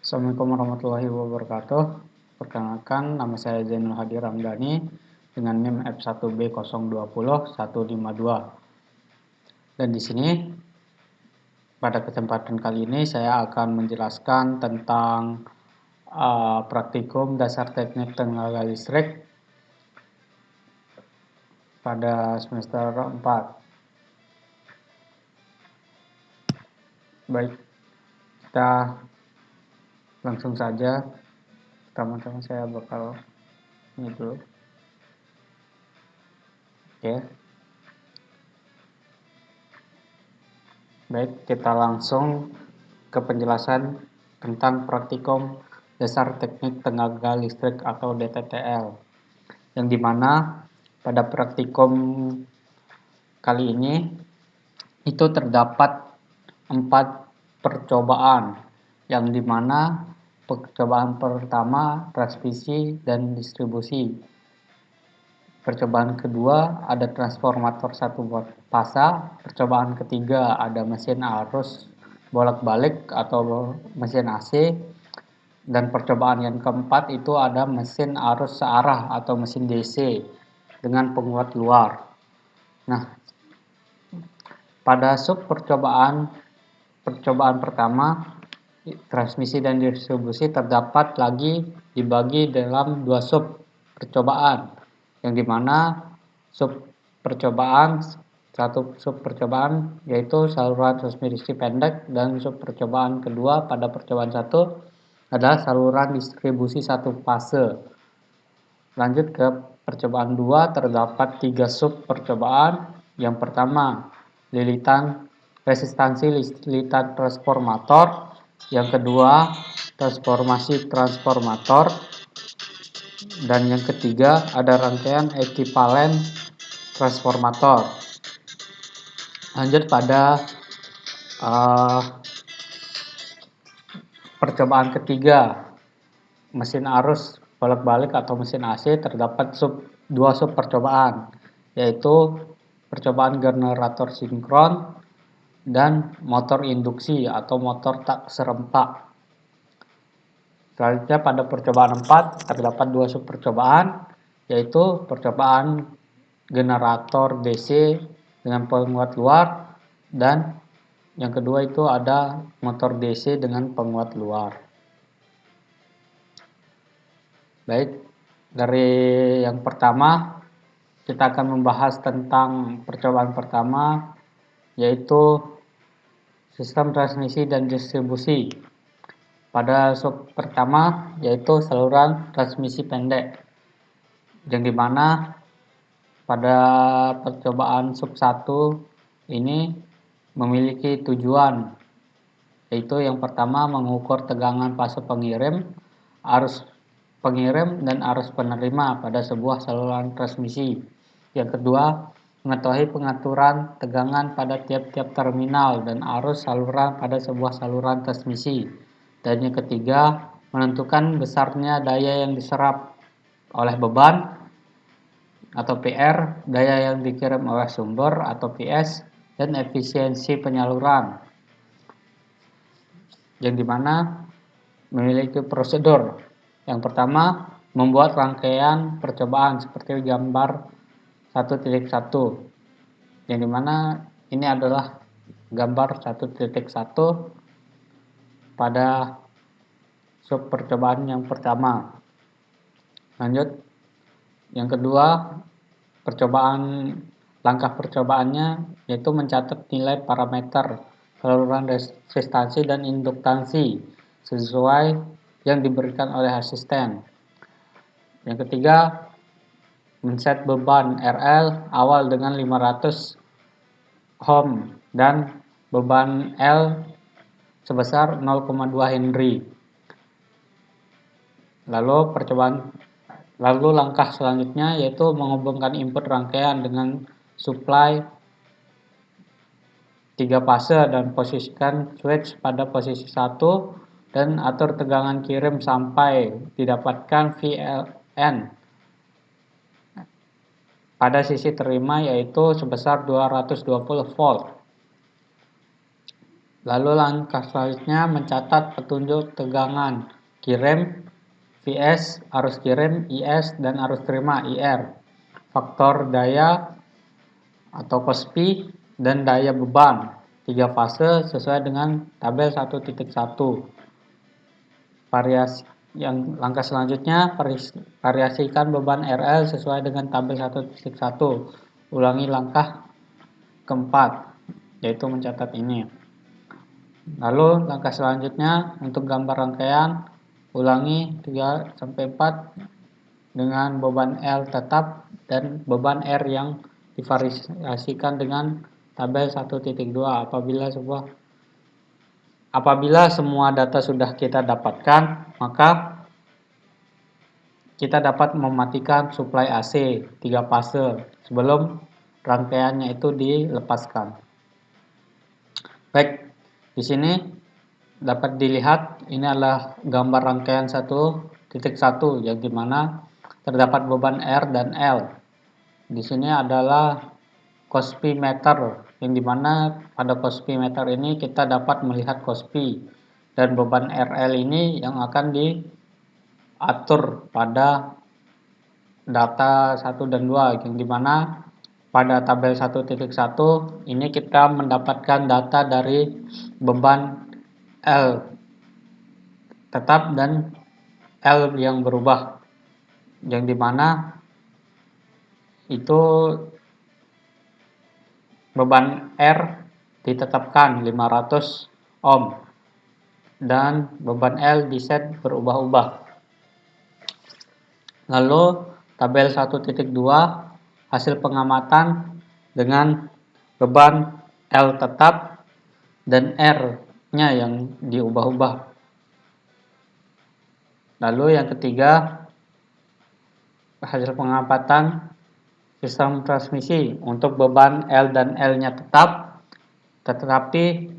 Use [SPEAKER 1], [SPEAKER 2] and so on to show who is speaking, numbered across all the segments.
[SPEAKER 1] Assalamualaikum warahmatullahi wabarakatuh. Perkenalkan, nama saya Zainul Hadi Ramdhani dengan NIM F1B020 152. Dan di sini pada kesempatan kali ini saya akan menjelaskan tentang praktikum dasar teknik tenaga listrik pada semester 4. Baik, kita langsung saja. Pertama-tama saya bakal ini dulu. Oke. Baik, kita langsung ke penjelasan tentang praktikum dasar teknik tenaga listrik atau DTTL, yang dimana pada praktikum kali ini itu terdapat 4 percobaan, yang dimana percobaan pertama transmisi dan distribusi, percobaan kedua ada transformator 1 fasa, percobaan ketiga ada mesin arus bolak-balik atau mesin AC, dan percobaan yang keempat itu ada mesin arus searah atau mesin DC dengan penguat luar. Nah, pada sub percobaan pertama, transmisi dan distribusi terdapat lagi dibagi dalam 2 sub percobaan, yang dimana satu sub percobaan yaitu saluran transmisi pendek, dan sub percobaan kedua pada percobaan 1 adalah saluran distribusi 1 fase. Lanjut ke percobaan 2, terdapat 3 sub percobaan. Yang pertama, resistansi lilitan transformator. Yang kedua, transformasi transformator. Dan yang ketiga, ada rangkaian ekivalen transformator. Lanjut pada percobaan ketiga, mesin arus bolak-balik atau mesin AC, terdapat 2 sub percobaan, yaitu percobaan generator sinkron dan motor induksi atau motor tak serempak. Selanjutnya pada percobaan 4 terdapat 2 sub percobaan, yaitu percobaan generator DC dengan penguat luar, dan yang kedua itu ada motor DC dengan penguat luar. Baik, dari yang pertama kita akan membahas tentang percobaan pertama, yaitu sistem transmisi dan distribusi. Pada sub pertama yaitu saluran transmisi pendek, yang dimana pada percobaan sub 1 ini memiliki tujuan, yaitu yang pertama mengukur tegangan fase pengirim, arus pengirim, dan arus penerima pada sebuah saluran transmisi. Yang kedua, mengetahui pengaturan tegangan pada tiap-tiap terminal dan arus saluran pada sebuah saluran transmisi. Dan yang ketiga, menentukan besarnya daya yang diserap oleh beban atau PR, daya yang dikirim oleh sumber atau PS, dan efisiensi penyaluran, yang dimana memiliki prosedur. Yang pertama, membuat rangkaian percobaan seperti gambar 1.1, yang dimana ini adalah gambar 1.1 pada sub percobaan yang pertama. Lanjut, yang kedua, langkah percobaannya yaitu mencatat nilai parameter saluran resistansi dan induktansi sesuai yang diberikan oleh asisten. Yang ketiga, men-set beban RL awal dengan 500 ohm dan beban L sebesar 0,2 Henry. Lalu langkah selanjutnya yaitu menghubungkan input rangkaian dengan supply 3 fase dan posisikan switch pada posisi 1, dan atur tegangan kirim sampai didapatkan VLN pada sisi terima yaitu sebesar 220 volt. Lalu langkah selanjutnya mencatat petunjuk tegangan kirim Vs, arus kirim IS, dan arus terima IR, faktor daya atau Kospi, dan daya beban 3 fase sesuai dengan tabel 1.1. Variasi yang langkah selanjutnya variasikan beban RL sesuai dengan tabel 1.1. Ulangi langkah keempat, yaitu mencatat ini. Lalu langkah selanjutnya untuk gambar rangkaian, ulangi 3-4 dengan beban L tetap dan beban R yang divariasikan dengan tabel 1.2. Apabila semua data sudah kita dapatkan, maka kita dapat mematikan suplai AC 3 fase sebelum rangkaiannya itu dilepaskan. Baik, di sini dapat dilihat ini adalah gambar rangkaian 1.1 yang dimana terdapat beban R dan L. Di sini adalah Kospi meter, yang dimana pada Kospi meter ini kita dapat melihat Kospi, dan beban RL ini yang akan diatur pada data 1 dan 2, yang dimana pada tabel 1.1 ini kita mendapatkan data dari beban L tetap dan L yang berubah, yang dimana itu beban R ditetapkan 500 ohm dan beban L diset berubah-ubah. Lalu tabel 1.2 hasil pengamatan dengan beban L tetap dan R-nya yang diubah-ubah. Lalu yang ketiga, hasil pengamatan sistem transmisi untuk beban L dan L-nya tetap, tetapi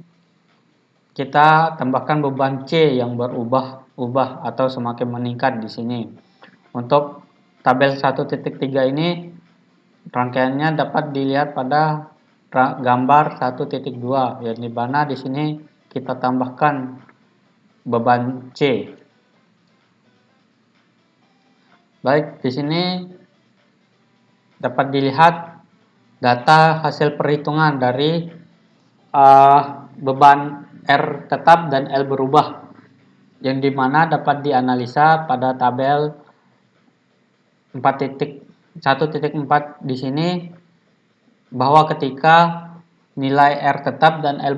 [SPEAKER 1] kita tambahkan beban C yang berubah-ubah atau semakin meningkat di sini. Untuk tabel 1.3 ini rangkaiannya dapat dilihat pada gambar 1.2, yang dimana di sini kita tambahkan beban C. Baik, di sini dapat dilihat data hasil perhitungan dari beban R tetap dan L berubah, yang dimana dapat dianalisa pada tabel 1.4 di sini, bahwa ketika nilai R tetap dan L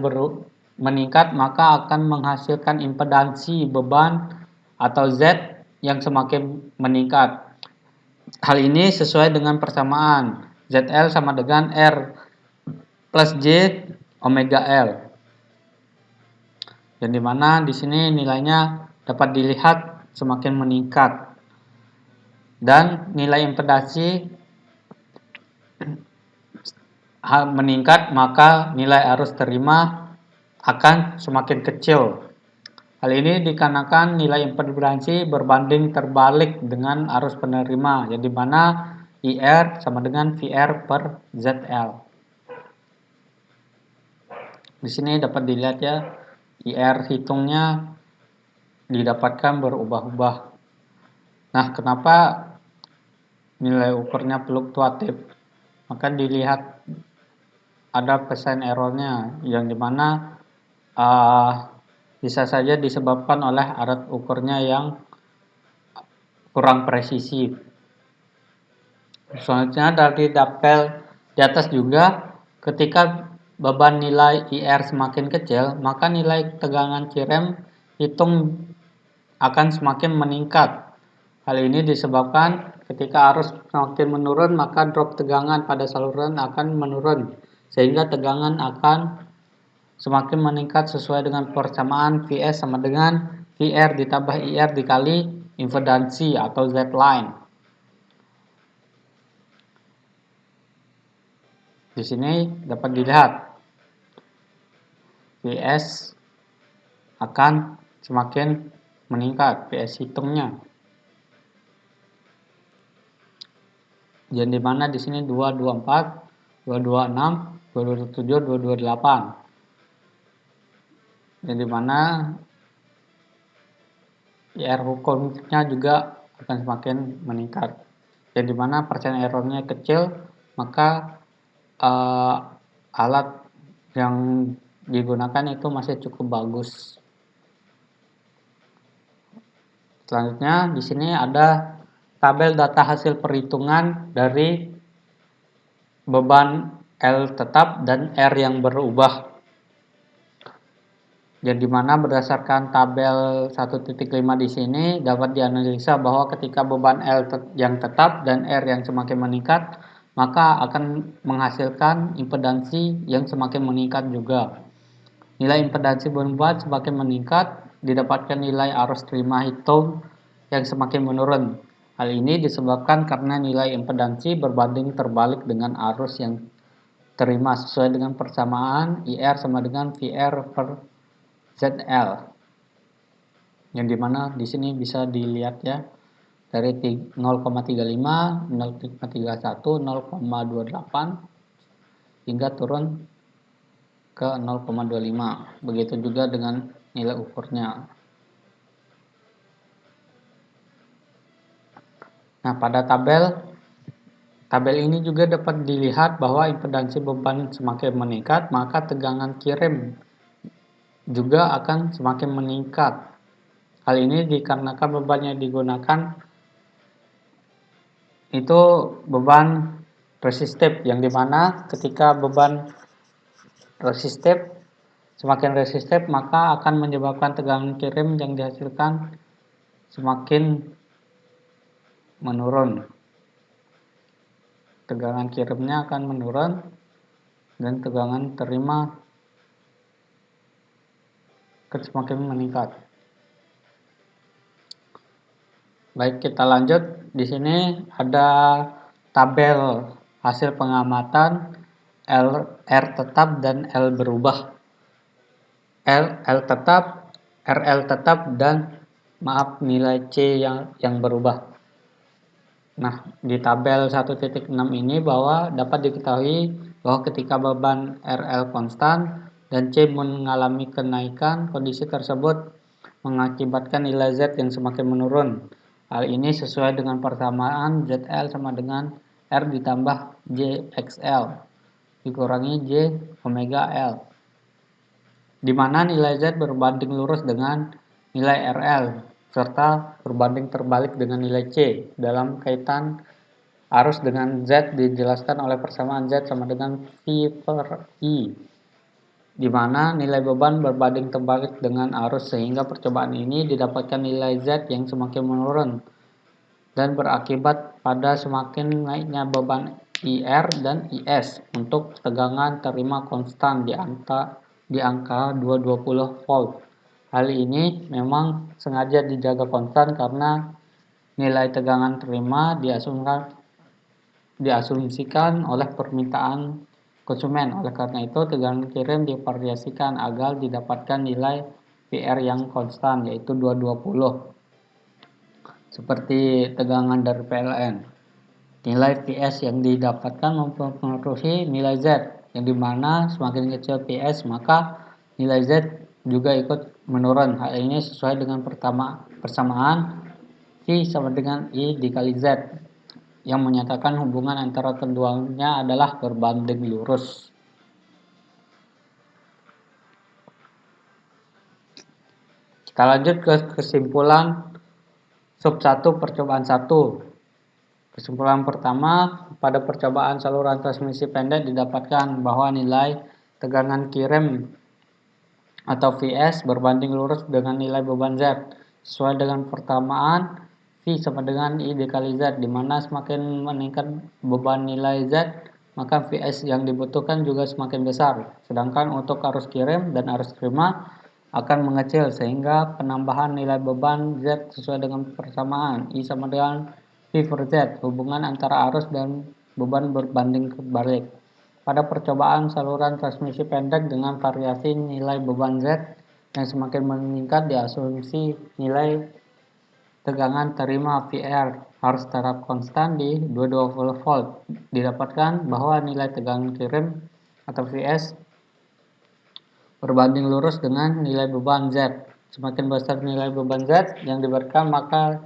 [SPEAKER 1] meningkat maka akan menghasilkan impedansi beban atau Z yang semakin meningkat. Hal ini sesuai dengan persamaan ZL sama dengan R plus J omega L, yang dimana di sini nilainya dapat dilihat semakin meningkat, dan nilai impedansi meningkat maka nilai arus terima akan semakin kecil. Hal ini dikarenakan nilai impedansi berbanding terbalik dengan arus penerima, yang dimana IR sama dengan VR per ZL. Di sini dapat dilihat ya, IR hitungnya didapatkan berubah-ubah. Nah, kenapa nilai ukurnya fluktuatif? Maka dilihat ada persen errornya, yang dimana bisa saja disebabkan oleh alat ukurnya yang kurang presisi. Selanjutnya dari tabel di atas juga, ketika beban nilai IR semakin kecil, maka nilai tegangan kirim hitung akan semakin meningkat. Hal ini disebabkan ketika arus semakin menurun, maka drop tegangan pada saluran akan menurun, sehingga tegangan akan semakin meningkat sesuai dengan persamaan Vs sama dengan VR ditambah IR dikali impedansi atau Z-line. Di sini dapat dilihat Vs akan semakin meningkat, Vs hitungnya. Yang dimana di sini 224, 226, 227, 228. yang dimana IR hukumnya juga akan semakin meningkat. Yang dimana persen errornya kecil, maka alat yang digunakan itu masih cukup bagus. Selanjutnya di sini ada tabel data hasil perhitungan dari beban L tetap dan R yang berubah. Yang dimana berdasarkan tabel 1.5 di sini dapat dianalisa bahwa ketika beban L yang tetap dan R yang semakin meningkat, maka akan menghasilkan impedansi yang semakin meningkat juga. Nilai impedansi beban semakin meningkat, didapatkan nilai arus terima hitung yang semakin menurun. Hal ini disebabkan karena nilai impedansi berbanding terbalik dengan arus yang terima sesuai dengan persamaan IR sama dengan VR per ZL. Yang dimana di sini bisa dilihat ya, dari 0,35, 0,31, 0,28 hingga turun ke 0,25. Begitu juga dengan nilai ukurnya. Nah, pada tabel ini juga dapat dilihat bahwa impedansi beban semakin meningkat, maka tegangan kirim juga akan semakin meningkat. Hal ini dikarenakan beban yang digunakan itu beban resistif, yang dimana ketika beban resistif semakin resistif, maka akan menyebabkan tegangan kirim yang dihasilkan semakin menurun. Tegangan kirimnya akan menurun dan tegangan terima semakin meningkat. Baik, kita lanjut. Di sini ada tabel hasil pengamatan R tetap dan L berubah. L tetap, RL tetap, dan nilai C yang berubah. Nah, di tabel 1.6 ini bahwa dapat diketahui bahwa ketika beban RL konstan dan C mengalami kenaikan, kondisi tersebut mengakibatkan nilai Z yang semakin menurun. Hal ini sesuai dengan persamaan ZL sama dengan R ditambah JXL dikurangi J omega L, di mana nilai Z berbanding lurus dengan nilai RL serta berbanding terbalik dengan nilai C. Dalam kaitan arus dengan Z dijelaskan oleh persamaan Z sama dengan V per I, di mana nilai beban berbanding terbalik dengan arus, sehingga percobaan ini didapatkan nilai Z yang semakin menurun dan berakibat pada semakin naiknya beban IR dan IS untuk tegangan terima konstan di angka 220 volt. Hal ini memang sengaja dijaga konstan karena nilai tegangan terima diasumsikan oleh permintaan konsumen. Oleh karena itu, tegangan kirim divariasikan agar didapatkan nilai PR yang konstan, yaitu 220. Seperti tegangan dari PLN. Nilai PS yang didapatkan mempengaruhi nilai Z, yang dimana semakin kecil PS maka nilai Z juga ikut menurun. Hal ini sesuai dengan persamaan V sama dengan I dikali Z, yang menyatakan hubungan antara keduanya adalah berbanding lurus. Kita lanjut ke kesimpulan sub 1 percobaan 1. Kesimpulan pertama, pada percobaan saluran transmisi pendek didapatkan bahwa nilai tegangan kirim atau VS berbanding lurus dengan nilai beban Z sesuai dengan persamaan V sama dengan I dikali Z, di mana semakin meningkat beban nilai Z maka VS yang dibutuhkan juga semakin besar, sedangkan untuk arus kirim dan arus terima akan mengecil, sehingga penambahan nilai beban Z sesuai dengan persamaan I sama dengan V per Z, hubungan antara arus dan beban berbanding kebalik. Pada percobaan saluran transmisi pendek dengan variasi nilai beban Z yang semakin meningkat, diasumsi nilai tegangan terima VR harus tetap konstan di 220 volt. Didapatkan bahwa nilai tegangan kirim atau VS berbanding lurus dengan nilai beban Z. Semakin besar nilai beban Z yang diberikan, maka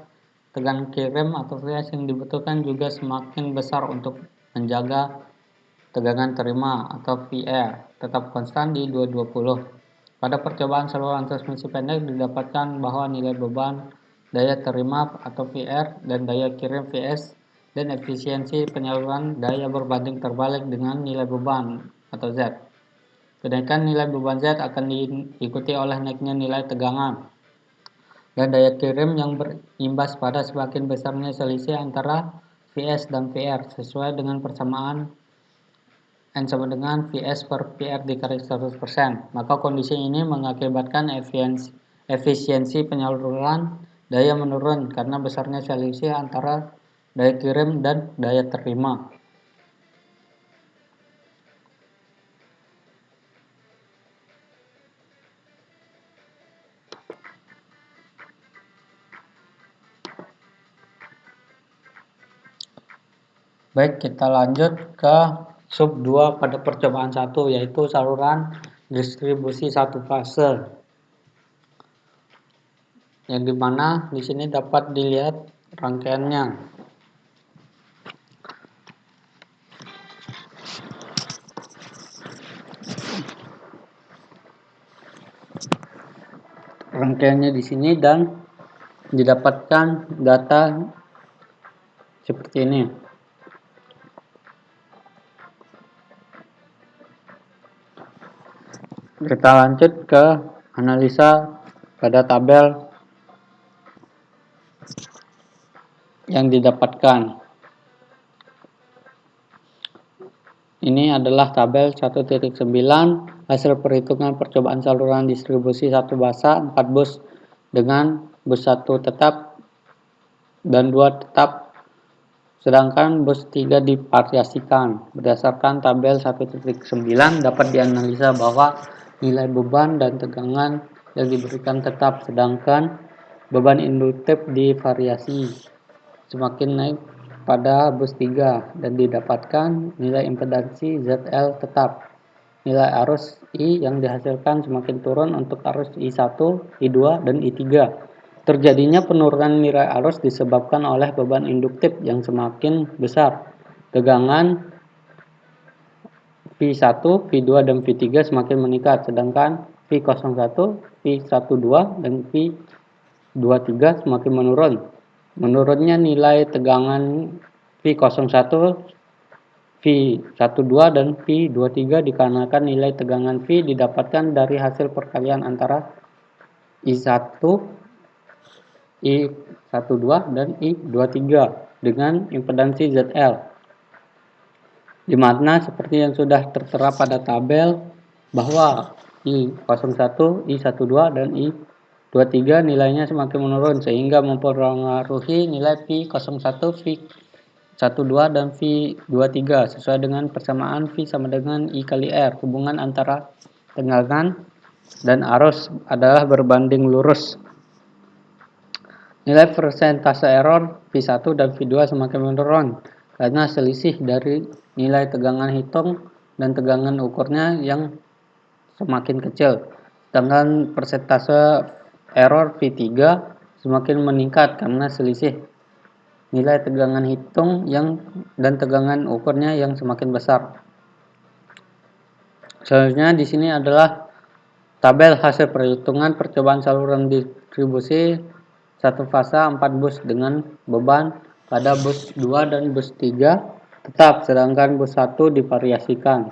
[SPEAKER 1] tegangan kirim atau VS yang dibutuhkan juga semakin besar untuk menjaga tegangan terima atau VR tetap konstan di 220. Pada percobaan saluran transmisi pendek didapatkan bahwa nilai beban, daya terima atau VR, dan daya kirim VS dan efisiensi penyaluran daya berbanding terbalik dengan nilai beban atau Z. Kenaikan nilai beban Z akan diikuti oleh naiknya nilai tegangan dan daya kirim yang berimbas pada semakin besarnya selisih antara VS dan VR sesuai dengan persamaan N sama dengan Vs per PR dikali 100%. Maka kondisi ini mengakibatkan efisiensi penyaluran daya menurun karena besarnya selisih antara daya kirim dan daya terima. Baik, kita lanjut ke sub 2 pada percobaan 1, yaitu saluran distribusi satu fase. Yang dimana di sini dapat dilihat rangkaiannya. Rangkaiannya di sini dan didapatkan data seperti ini. Kita lanjut ke analisa pada tabel yang didapatkan. Ini adalah tabel 1.9 hasil perhitungan percobaan saluran distribusi 1 basa 4 bus dengan bus 1 tetap dan 2 tetap, sedangkan bus 3 divariasikan. Berdasarkan tabel 1.9 dapat dianalisa bahwa nilai beban dan tegangan yang diberikan tetap, sedangkan beban induktif divariasi semakin naik pada bus 3 dan didapatkan nilai impedansi ZL tetap. Nilai arus I yang dihasilkan semakin turun untuk arus I1, I2, dan I3. Terjadinya penurunan nilai arus disebabkan oleh beban induktif yang semakin besar. Tegangan V1, V2, dan V3 semakin meningkat, sedangkan V01, V12, dan V23 semakin menurun. Menurunnya nilai tegangan V01, V12, dan V23 dikarenakan nilai tegangan V didapatkan dari hasil perkalian antara I1, I12, dan I23 dengan impedansi ZL. Di mana seperti yang sudah tertera pada tabel bahwa I01, I12, dan I23 nilainya semakin menurun sehingga mempengaruhi nilai V01, V12, dan V23 sesuai dengan persamaan V sama dengan I kali R. Hubungan antara tegangan dan arus adalah berbanding lurus. Nilai persentase error V1 dan V2 semakin menurun karena selisih dari nilai tegangan hitung dan tegangan ukurnya yang semakin kecil. Sedangkan persentase error V3 semakin meningkat karena selisih nilai tegangan hitung dan tegangan ukurnya yang semakin besar. Selanjutnya di sini adalah tabel hasil perhitungan percobaan saluran distribusi satu fase 4 bus dengan beban pada bus 2 dan bus 3 tetap, sedangkan bus 1 divariasikan.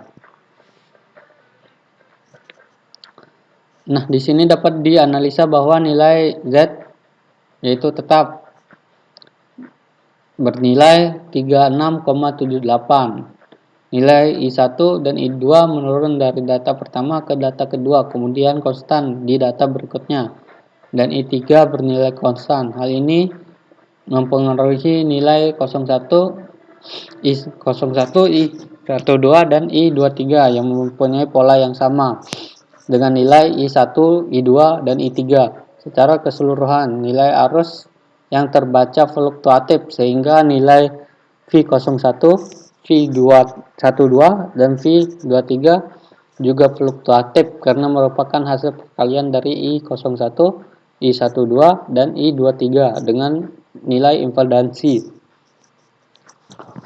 [SPEAKER 1] Nah, di sini dapat dianalisa bahwa nilai Z yaitu tetap bernilai 36,78. Nilai I1 dan I2 menurun dari data pertama ke data kedua, kemudian konstan di data berikutnya. Dan I3 bernilai konstan. Hal ini mempengaruhi nilai 01, I01, I12, dan I23 yang mempunyai pola yang sama dengan nilai I1, I2, dan I3. Secara keseluruhan, nilai arus yang terbaca fluktuatif sehingga nilai V01, V212, dan V23 juga fluktuatif karena merupakan hasil perkalian dari I01, I12, dan I23 dengan nilai impedansi.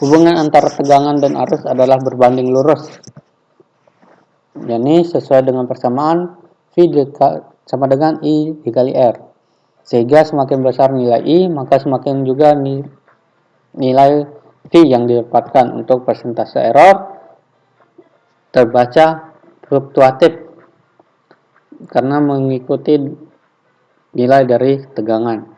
[SPEAKER 1] Hubungan antara tegangan dan arus adalah berbanding lurus. Jadi sesuai dengan persamaan V sama dengan I dikali R. Sehingga semakin besar nilai I, maka semakin juga nilai V yang didapatkan. Untuk persentase error terbaca fluktuatif karena mengikuti nilai dari tegangan.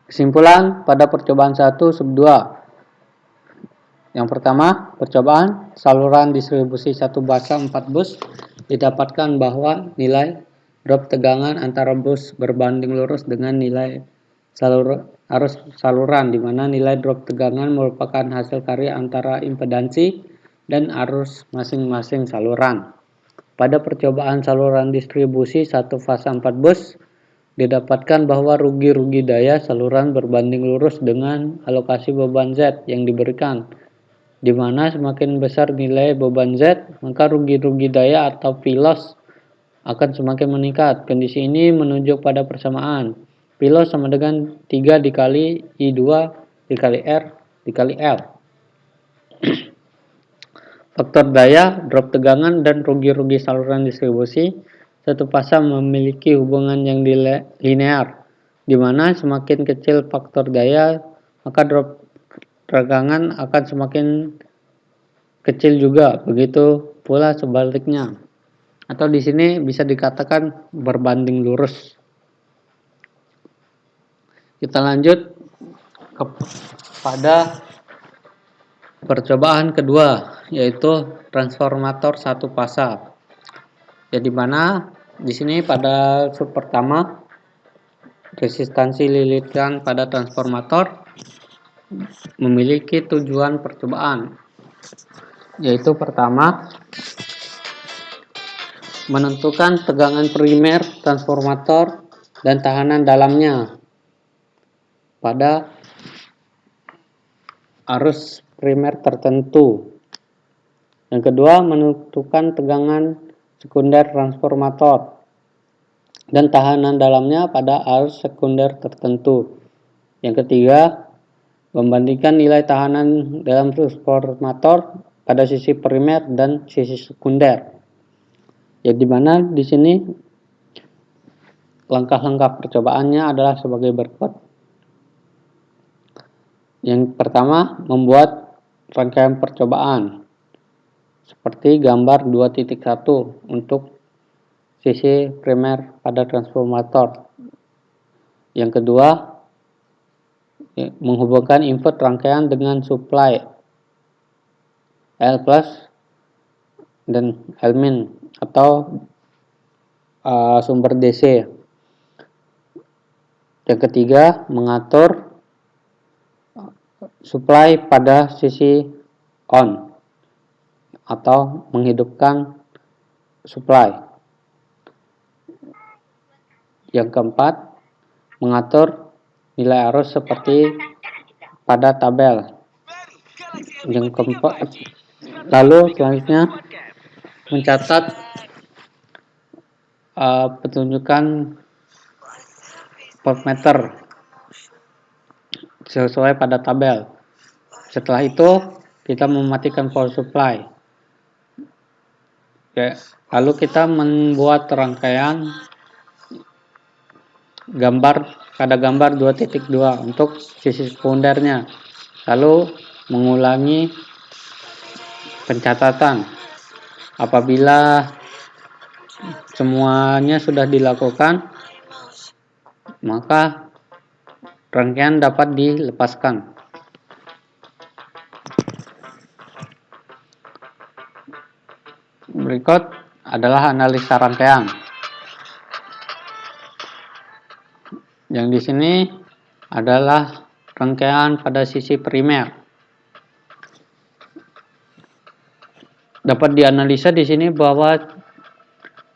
[SPEAKER 1] Kesimpulan pada percobaan 1 sub 2. Yang pertama, percobaan saluran distribusi 1 basa 4 bus didapatkan bahwa nilai drop tegangan antara bus berbanding lurus dengan nilai arus saluran, di mana nilai drop tegangan merupakan hasil karya antara impedansi dan arus masing-masing saluran. Pada percobaan saluran distribusi 1 fasa 4 bus didapatkan bahwa rugi-rugi daya saluran berbanding lurus dengan alokasi beban Z yang diberikan, di mana semakin besar nilai beban Z, maka rugi-rugi daya atau P loss akan semakin meningkat. Kondisi ini menunjuk pada persamaan P loss sama dengan 3 dikali I2 dikali R dikali L. Faktor daya, drop tegangan, dan rugi-rugi saluran distribusi satu fasa memiliki hubungan yang linear, di mana semakin kecil faktor daya, maka drop tegangan akan semakin kecil juga. Begitu pula sebaliknya. Atau di sini bisa dikatakan berbanding lurus. Kita lanjut kepada percobaan kedua, yaitu transformator satu fasa. Jadi mana di sini pada sub pertama resistansi lilitkan pada transformator memiliki tujuan percobaan, yaitu pertama, menentukan tegangan primer transformator dan tahanan dalamnya pada arus primer tertentu. Yang kedua, menentukan tegangan sekunder transformator dan tahanan dalamnya pada arus sekunder tertentu. Yang ketiga, membandingkan nilai tahanan dalam transformator pada sisi primer dan sisi sekunder. Jadi mana di sini langkah-langkah percobaannya adalah sebagai berikut. Yang pertama, membuat rangkaian percobaan seperti gambar 2.1 untuk sisi primer pada transformator. Yang kedua, menghubungkan input rangkaian dengan supply L plus dan L min atau sumber DC. Yang ketiga, mengatur supply pada sisi on atau menghidupkan supply. Yang keempat, mengatur nilai arus seperti pada tabel. Yang keempat, lalu selanjutnya mencatat petunjukan voltmeter sesuai pada tabel. Setelah itu kita mematikan power supply. Oke, lalu kita membuat rangkaian pada gambar 2.2 untuk sisi sekundernya. Lalu mengulangi pencatatan. Apabila semuanya sudah dilakukan, maka rangkaian dapat dilepaskan. Berikut adalah analisa rangkaian. Yang di sini adalah rangkaian pada sisi primer. Dapat dianalisa di sini bahwa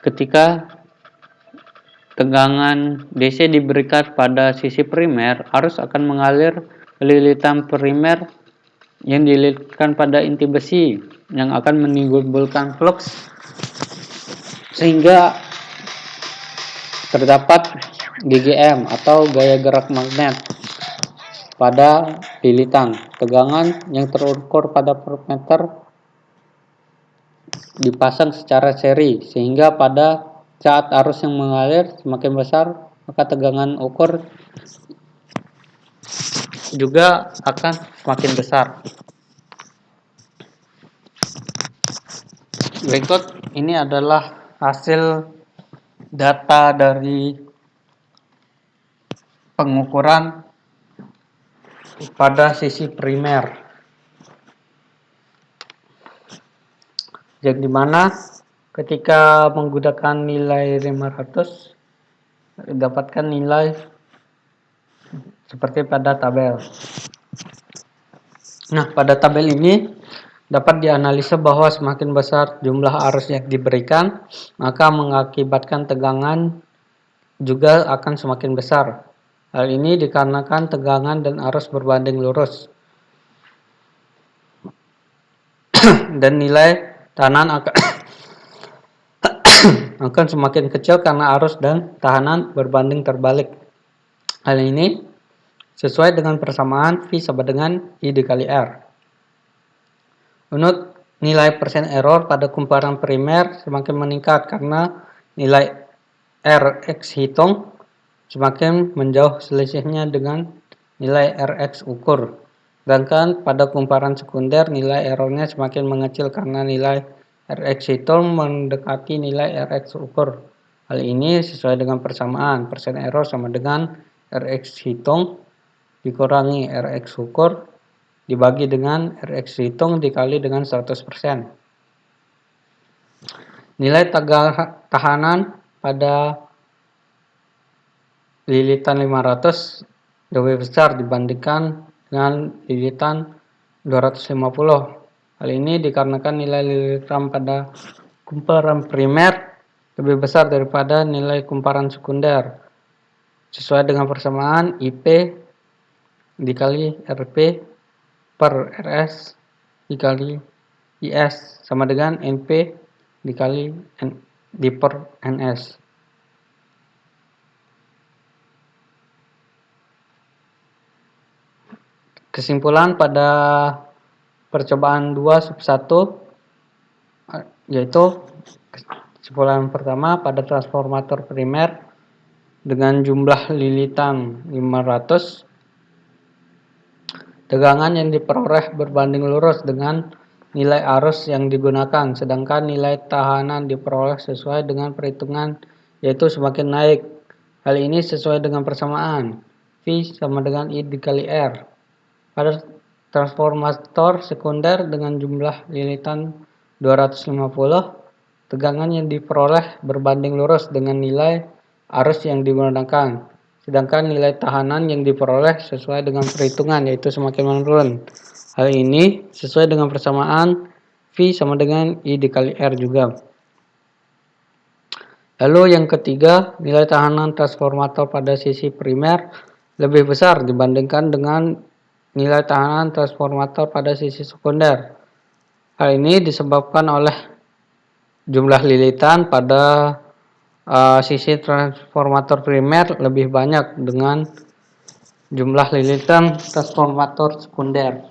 [SPEAKER 1] ketika tegangan DC diberikan pada sisi primer, arus akan mengalir ke lilitan primer yang dililitkan pada inti besi. yang akan menimbulkan flux sehingga terdapat GGM atau gaya gerak magnet pada lilitan. Tegangan yang terukur pada voltmeter dipasang secara seri sehingga pada saat arus yang mengalir semakin besar maka tegangan ukur juga akan semakin besar. Berikut ini adalah hasil data dari pengukuran pada sisi primer, yang dimana ketika menggunakan nilai 500 dapatkan nilai seperti pada tabel. Nah, pada tabel ini dapat dianalisa bahwa semakin besar jumlah arus yang diberikan, maka mengakibatkan tegangan juga akan semakin besar. Hal ini dikarenakan tegangan dan arus berbanding lurus. Dan nilai tahanan akan semakin kecil karena arus dan tahanan berbanding terbalik. Hal ini sesuai dengan persamaan V sama dengan I dikali R. Menurut nilai persen error pada kumparan primer semakin meningkat karena nilai Rx hitung semakin menjauh selisihnya dengan nilai Rx ukur. Sedangkan pada kumparan sekunder nilai errornya semakin mengecil karena nilai Rx hitung mendekati nilai Rx ukur. Hal ini sesuai dengan persamaan persen error sama dengan Rx hitung dikurangi Rx ukur dibagi dengan Rx hitung dikali dengan 100%. Nilai tahanan pada lilitan 500 lebih besar dibandingkan dengan lilitan 250. Hal ini dikarenakan nilai lilitan pada kumparan primer lebih besar daripada nilai kumparan sekunder. Sesuai dengan persamaan IP dikali RP per RS dikali IS sama dengan NP dikali D per NS. Kesimpulan pada percobaan 2/1 yaitu kesimpulan pertama pada transformator primer dengan jumlah lilitan 500 tegangan yang diperoleh berbanding lurus dengan nilai arus yang digunakan, sedangkan nilai tahanan diperoleh sesuai dengan perhitungan yaitu semakin naik. Hal ini sesuai dengan persamaan V sama dengan I dikali R. Pada transformator sekunder dengan jumlah lilitan 250, tegangan yang diperoleh berbanding lurus dengan nilai arus yang digunakan, sedangkan nilai tahanan yang diperoleh sesuai dengan perhitungan yaitu semakin menurun. Hal ini sesuai dengan persamaan V sama dengan I dikali R juga. Lalu yang ketiga, nilai tahanan transformator pada sisi primer lebih besar dibandingkan dengan nilai tahanan transformator pada sisi sekunder. Hal ini disebabkan oleh jumlah lilitan pada sisi transformator primer lebih banyak dengan jumlah lilitan transformator sekunder.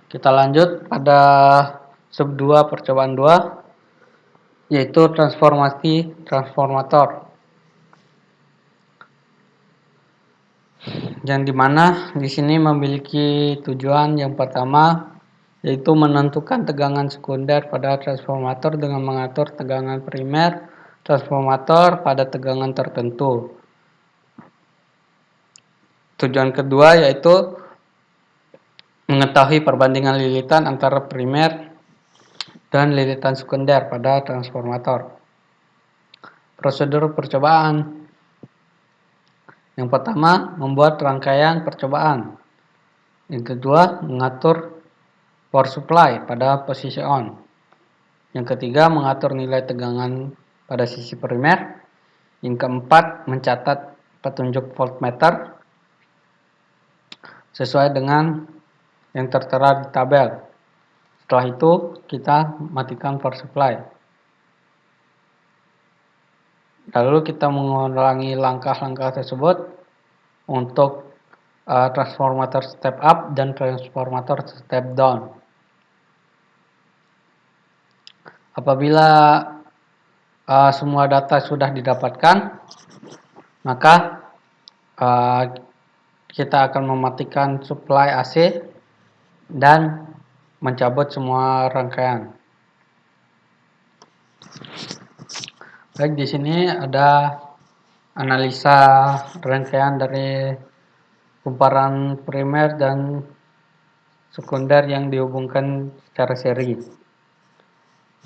[SPEAKER 1] Kita lanjut pada sub 2 percobaan 2 yaitu transformasi transformator. Yang dimana di sini memiliki tujuan yang pertama yaitu menentukan tegangan sekunder pada transformator dengan mengatur tegangan primer transformator pada tegangan tertentu. Tujuan kedua yaitu mengetahui perbandingan lilitan antara primer dan lilitan sekunder pada transformator. Prosedur percobaan. Yang pertama, membuat rangkaian percobaan. Yang kedua, mengatur power supply pada posisi on. Yang ketiga, mengatur nilai tegangan pada sisi primer. Yang keempat, mencatat petunjuk voltmeter sesuai dengan yang tertera di tabel. Setelah itu kita matikan power supply. Lalu kita mengulangi langkah-langkah tersebut untuk transformator step up dan transformator step down. Apabila semua data sudah didapatkan, maka kita akan mematikan supply AC dan mencabut semua rangkaian. Baik, di sini ada analisa rangkaian dari kumparan primer dan sekunder yang dihubungkan secara seri.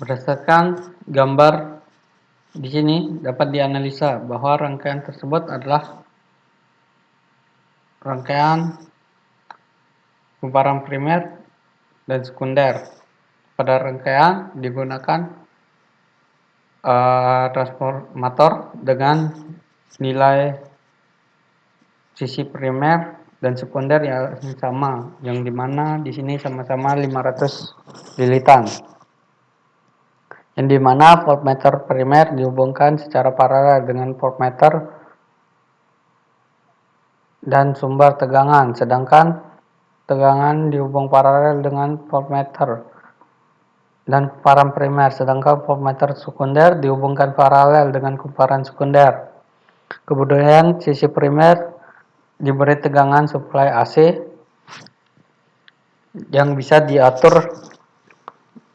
[SPEAKER 1] Berdasarkan gambar di sini dapat dianalisa bahwa rangkaian tersebut adalah rangkaian kumparan primer dan sekunder. Pada rangkaian digunakan transformator dengan nilai sisi primer dan sekunder yang sama, yang dimana di sini sama-sama 500 lilitan, yang dimana voltmeter primer dihubungkan secara paralel dengan voltmeter dan sumber tegangan, sedangkan tegangan dihubung paralel dengan voltmeter dan kumparan primer, sedangkan voltmeter sekunder dihubungkan paralel dengan kumparan sekunder. Kemudian sisi primer diberi tegangan suplai AC yang bisa diatur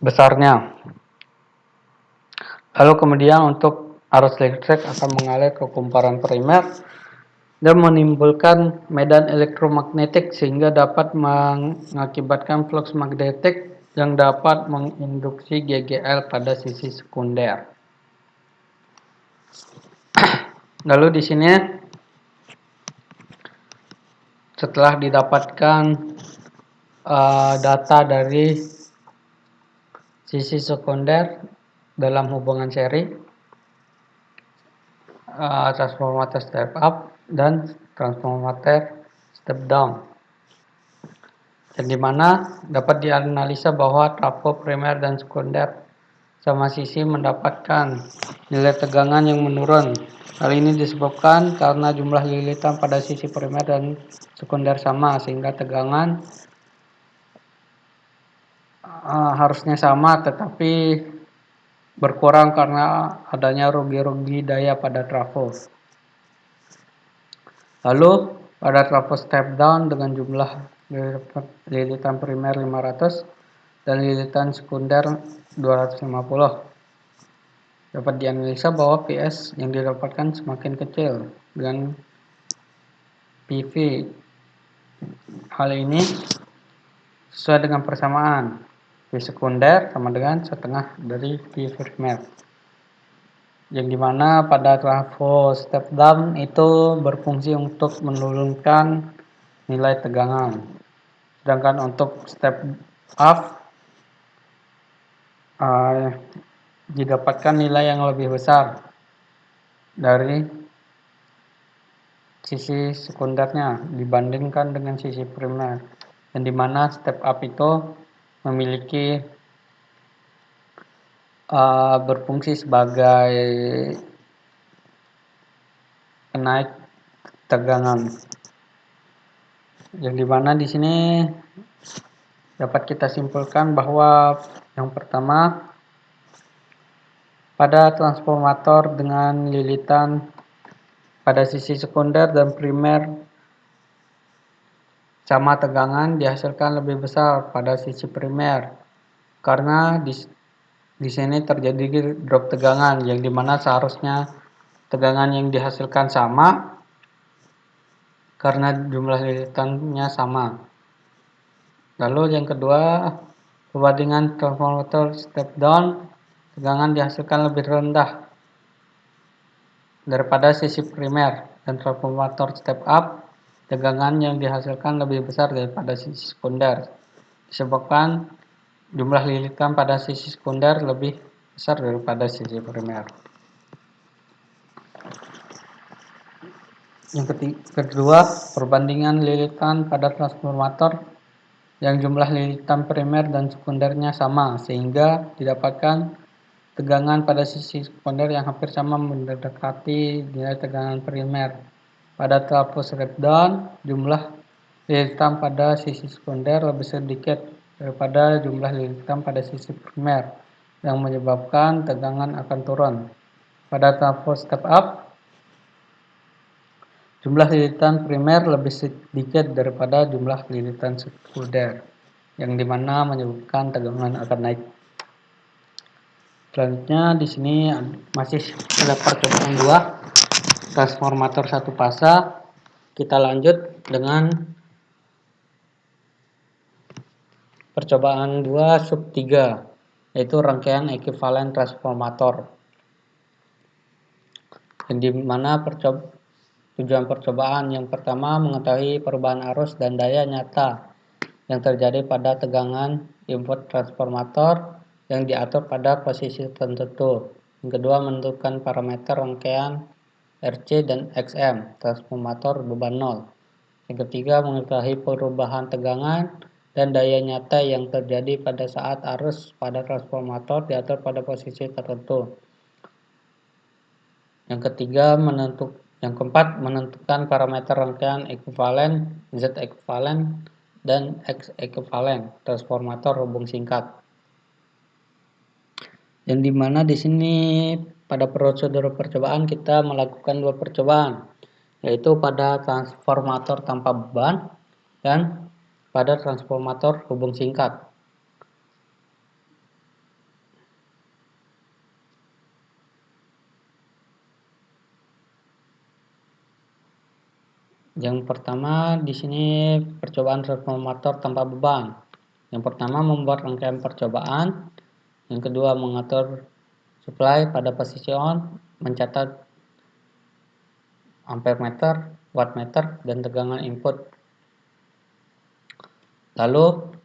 [SPEAKER 1] besarnya. Lalu kemudian untuk arus listrik akan mengalir ke kumparan primer dan menimbulkan medan elektromagnetik sehingga dapat mengakibatkan flux magnetik yang dapat menginduksi GGL pada sisi sekunder. Lalu di sini setelah didapatkan data dari sisi sekunder dalam hubungan seri, transformator step up dan transformator step down, yang dimana dapat dianalisa bahwa trafo primer dan sekunder sama sisi mendapatkan nilai tegangan yang menurun. Hal ini disebabkan karena jumlah lilitan pada sisi primer dan sekunder sama, sehingga tegangan harusnya sama tetapi berkurang karena adanya rugi-rugi daya pada trafo. Lalu pada trafo step down dengan jumlah lilitan primer 500 dan lilitan sekunder 250, dapat dianalisa bahwa PS yang didapatkan semakin kecil dengan PV. Hal ini sesuai dengan persamaan P sekunder sama dengan setengah dari P primer, yang dimana pada trafo step down itu berfungsi untuk menurunkan nilai tegangan, sedangkan untuk step up didapatkan nilai yang lebih besar dari sisi sekundernya dibandingkan dengan sisi primer, yang dimana step up itu memiliki berfungsi sebagai penaik tegangan, yang dimana di sini dapat kita simpulkan bahwa yang pertama, pada transformator dengan lilitan pada sisi sekunder dan primer sama tegangan dihasilkan lebih besar pada sisi primer, karena di sini terjadi drop tegangan, yang dimana seharusnya tegangan yang dihasilkan sama karena jumlah lilitannya sama. Lalu yang kedua, perbandingan transformator step down, tegangan dihasilkan lebih rendah daripada sisi primer, dan transformator step up, tegangan yang dihasilkan lebih besar daripada sisi sekunder, disebabkan jumlah lilitan pada sisi sekunder lebih besar daripada sisi primer. Yang kedua, perbandingan lilitan pada transformator yang jumlah lilitan primer dan sekundernya sama, sehingga didapatkan tegangan pada sisi sekunder yang hampir sama mendekati nilai tegangan primer. Pada trafo step down, jumlah lilitan pada sisi sekunder lebih sedikit daripada jumlah lilitan pada sisi primer, yang menyebabkan tegangan akan turun. Pada trafo step up, jumlah lilitan primer lebih sedikit daripada jumlah lilitan sekunder, yang dimana menyebabkan tegangan akan naik. Selanjutnya di sini masih ada percobaan 2, transformator satu fasa. Kita lanjut dengan percobaan 2 sub 3, yaitu rangkaian ekuivalen transformator. Yang dimana tujuan percobaan yang pertama mengetahui perubahan arus dan daya nyata yang terjadi pada tegangan input transformator yang diatur pada posisi tertentu. Yang kedua, menentukan parameter rangkaian RC dan XM transformator beban nol. Yang ketiga, mengetahui perubahan tegangan dan daya nyata yang terjadi pada saat arus pada transformator diatur pada posisi tertentu. Yang keempat, menentukan parameter rangkaian ekuivalen Z ekuivalen dan X ekuivalen transformator hubung singkat. Yang dimana di sini pada prosedur percobaan kita melakukan 2 percobaan, yaitu pada transformator tanpa beban dan pada transformator hubung singkat. Yang pertama di sini percobaan transformator tanpa beban. Yang pertama membuat rangkaian percobaan. Yang kedua mengatur supply pada posisi on, mencatat ampere meter, watt meter, dan tegangan input. Lalu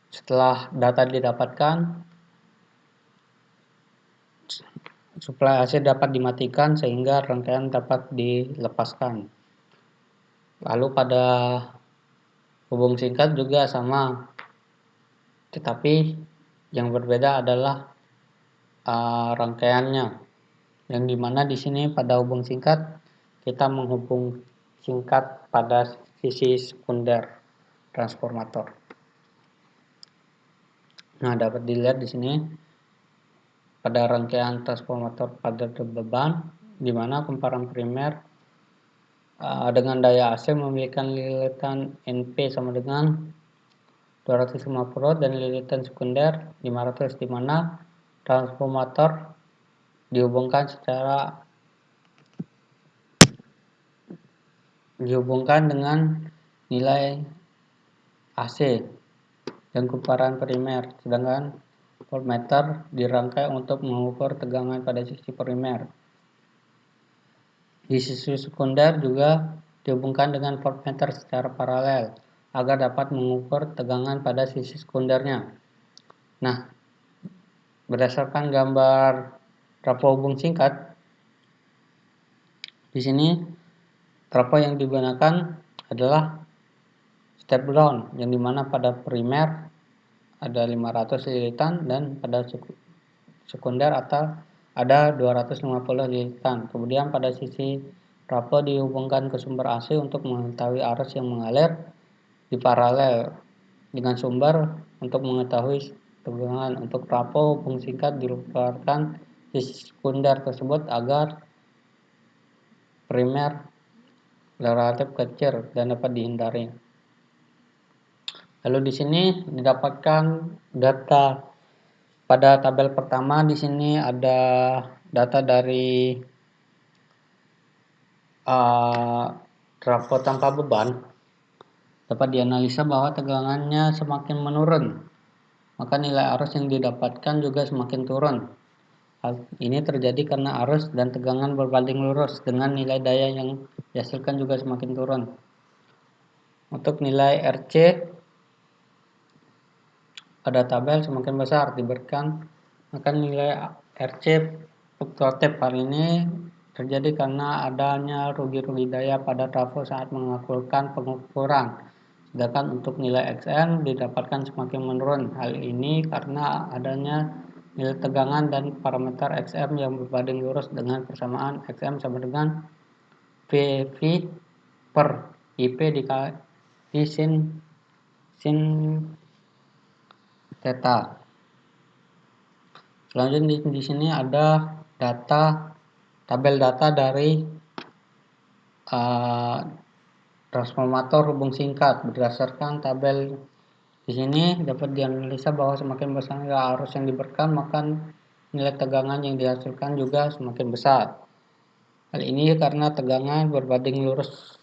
[SPEAKER 1] setelah data didapatkan, supply AC dapat dimatikan sehingga rangkaian dapat dilepaskan. Lalu pada hubung singkat juga sama, tetapi yang berbeda adalah rangkaiannya, yang dimana di sini pada hubung singkat kita menghubung singkat pada sisi sekunder transformator. Nah, dapat dilihat di sini pada rangkaian transformator pada beban, di mana kumparan primer dengan daya AC memiliki lilitan NP sama dengan 250 dan lilitan sekunder 500, di mana transformator dihubungkan dengan nilai AC dan kumparan primer, sedangkan voltmeter dirangkai untuk mengukur tegangan pada sisi primer. Di sisi sekunder juga dihubungkan dengan voltmeter secara paralel agar dapat mengukur tegangan pada sisi sekundernya. Nah, berdasarkan gambar trafo hubung singkat, di sini trafo yang digunakan adalah step down, yang dimana pada primer ada 500 lilitan dan pada sekunder ada 250 lilitan. Kemudian pada sisi trafo dihubungkan ke sumber AC untuk mengetahui arus yang mengalir di paralel dengan sumber untuk mengetahui tegangan. Untuk trafo hubung singkat dikeluarkan sisi sekunder tersebut agar primer relatif kecil dan dapat dihindari. Lalu di sini didapatkan data pada tabel pertama. Di sini ada data dari trafo tanpa beban. Dapat dianalisa bahwa tegangannya semakin menurun, maka nilai arus yang didapatkan juga semakin turun. Hal ini terjadi karena arus dan tegangan berbanding lurus dengan nilai daya yang dihasilkan juga semakin turun. Untuk nilai RC pada tabel semakin besar diberikan, maka nilai RC fluktuatif. Hal ini terjadi karena adanya rugi-rugi daya pada trafo saat melakukan pengukuran, Sedangkan untuk nilai Xm didapatkan semakin menurun. Hal ini karena adanya nilai tegangan dan parameter Xm yang berbanding lurus dengan persamaan Xm sama dengan PV per IP dikali sin theta. Selanjutnya di sini ada tabel data dari transformator hubung singkat. Berdasarkan tabel di sini dapat dianalisa bahwa semakin besar arus yang diberikan, maka nilai tegangan yang dihasilkan juga semakin besar. Hal ini karena tegangan berbanding lurus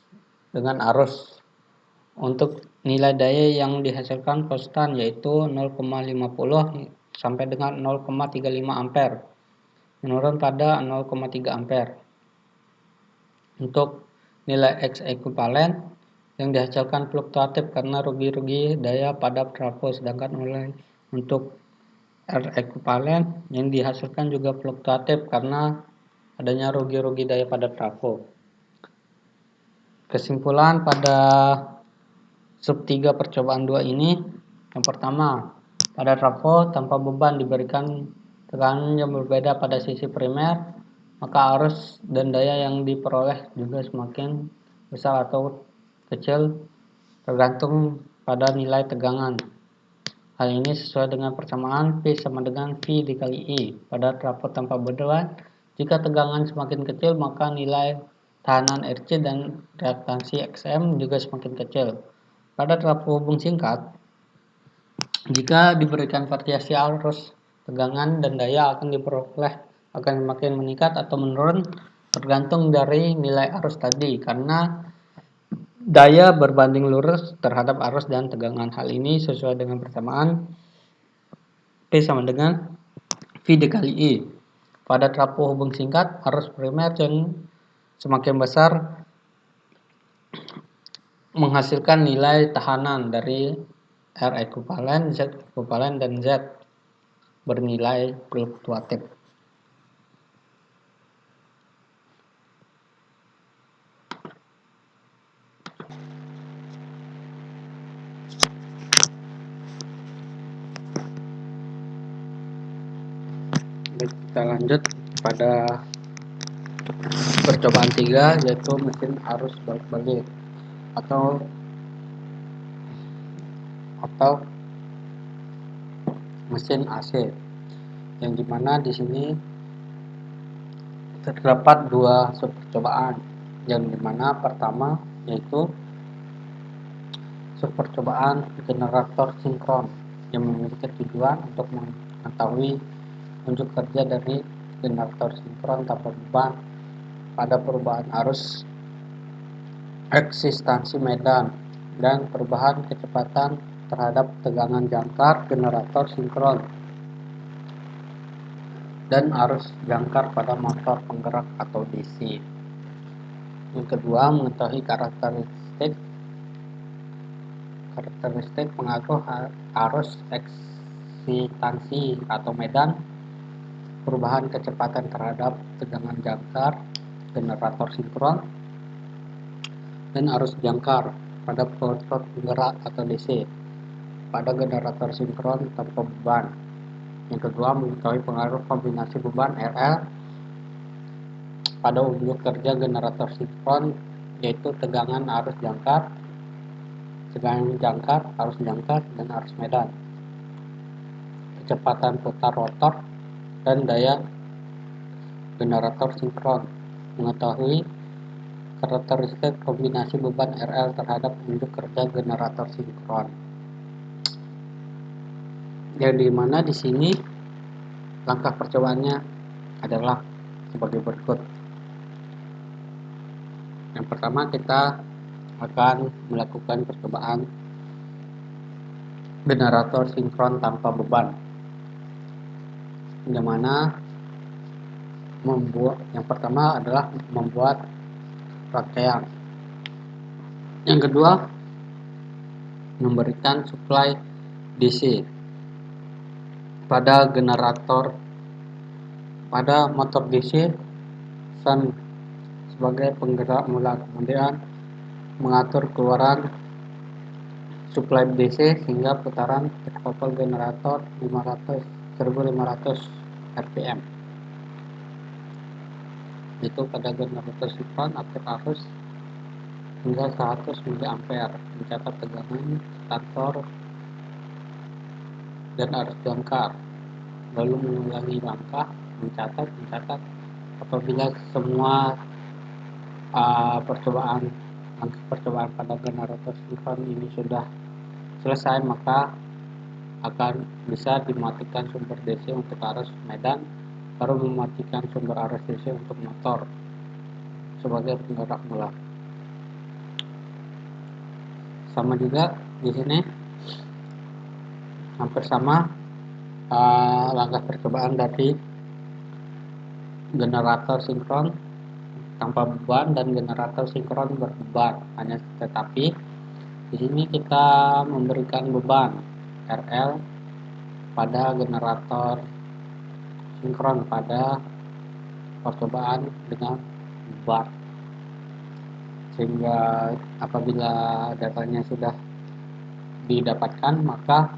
[SPEAKER 1] dengan arus. Untuk nilai daya yang dihasilkan konstan, yaitu 0,50 sampai dengan 0,35 ampere, menurun pada 0,3 ampere. Untuk nilai X ekuivalen yang dihasilkan fluktuatif karena rugi-rugi daya pada trafo, sedangkan untuk R ekuivalen yang dihasilkan juga fluktuatif karena adanya rugi-rugi daya pada trafo. Kesimpulan pada sub 3 percobaan 2 ini, yang pertama, pada trafo tanpa beban diberikan tekanan yang berbeda pada sisi primer, maka arus dan daya yang diperoleh juga semakin besar atau kecil tergantung pada nilai tegangan. Hal ini sesuai dengan persamaan P sama dengan V dikali I. Pada trafo tanpa beban, jika tegangan semakin kecil maka nilai tahanan RC dan reaktansi Xm juga semakin kecil. Pada trafo hubung singkat, jika diberikan variasi arus, tegangan dan daya akan diperoleh akan semakin meningkat atau menurun tergantung dari nilai arus tadi, karena daya berbanding lurus terhadap arus dan tegangan. Hal ini sesuai dengan persamaan P sama dengan V dikali I. Pada trafo hubung singkat, arus primer yang semakin besar menghasilkan nilai tahanan dari R ekuivalen, Z ekuivalen, dan Z bernilai fluktuatif. Kita lanjut pada percobaan 3, yaitu mesin arus balik-balik atau mesin AC, yang dimana di sini terdapat dua sub percobaan, yang dimana pertama yaitu sub percobaan generator sinkron yang memiliki tujuan untuk mengetahui unjuk kerja dari generator sinkron tanpa beban pada perubahan arus, eksistansi medan, dan perubahan kecepatan terhadap tegangan jangkar generator sinkron dan arus jangkar pada motor penggerak atau DC. Yang kedua, mengetahui karakteristik pengaruh arus, eksistansi atau medan, perubahan kecepatan terhadap tegangan jangkar generator sinkron, dan arus jangkar pada motor penggerak atau DC pada generator sinkron tanpa beban. Yang kedua, mengetahui pengaruh kombinasi beban RL pada unjuk kerja generator sinkron, yaitu tegangan arus jangkar, arus jangkar, dan arus medan, kecepatan putar rotor, dan daya generator sinkron. Mengetahui karakteristik kombinasi beban RL terhadap unjuk kerja generator sinkron. Yang dimana di sini langkah percobaannya adalah sebagai berikut. Yang pertama, kita akan melakukan percobaan generator sinkron tanpa beban, yang mana yang pertama adalah membuat rangkaian. Yang kedua, memberikan suplai DC pada motor DC shunt sebagai penggerak mula, kemudian mengatur keluaran suplai DC sehingga putaran terkopel generator 1500 rpm. Itu pada generator sinkron atur arus hingga 100 mA, mencatat tegangan kantor dan arus jangkar, lalu mengulangi langkah mencatat apabila semua percobaan pada generator sinkron ini sudah selesai, maka akan bisa dimatikan sumber DC untuk arus medan, baru mematikan sumber arus DC untuk motor sebagai penggerak mula. Sama juga di sini hampir sama langkah percobaan dari generator sinkron tanpa beban dan generator sinkron berbeban. Hanya tetapi di sini kita memberikan beban RL pada generator sinkron pada percobaan dengan beban, sehingga apabila datanya sudah didapatkan maka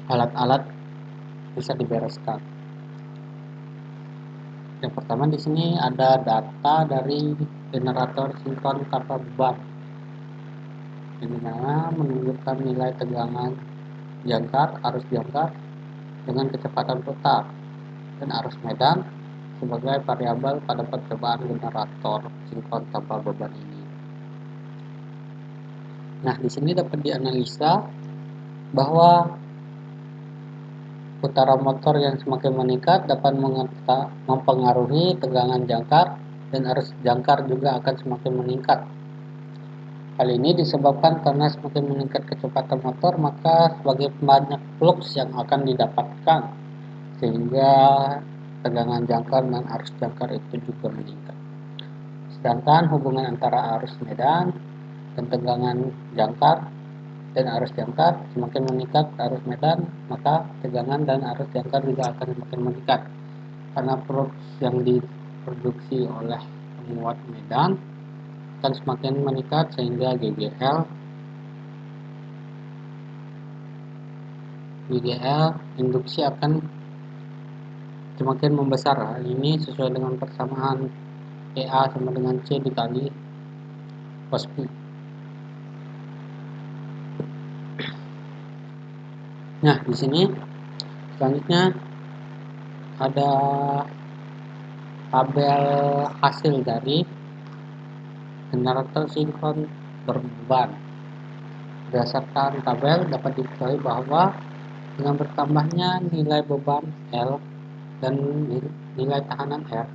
[SPEAKER 1] alat-alat bisa dibereskan. Yang pertama di sini ada data dari generator sinkron tanpa beban, di mana menunjukkan nilai tegangan jangkar, arus jangkar dengan kecepatan putar, dan arus medan sebagai variabel pada percobaan generator sinkron tanpa beban ini. Nah, di sini dapat dianalisa bahwa putaran motor yang semakin meningkat dapat mempengaruhi tegangan jangkar, dan arus jangkar juga akan semakin meningkat. Hal ini disebabkan karena semakin meningkat kecepatan motor, maka semakin banyak flux yang akan didapatkan, sehingga tegangan jangkar dan arus jangkar itu juga meningkat. Sedangkan hubungan antara arus medan dan tegangan jangkar dan arus jangkar semakin meningkat arus medan, maka tegangan dan arus jangkar juga akan semakin meningkat, karena flux yang diproduksi oleh penguat medan akan semakin meningkat, sehingga GGL induksi akan semakin membesar. Ini sesuai dengan persamaan EA sama dengan C dikali cos P. Nah, di sini selanjutnya ada tabel hasil dari generator sinkron berbeban. Berdasarkan tabel dapat diketahui bahwa dengan bertambahnya nilai beban L dan nilai tahanan R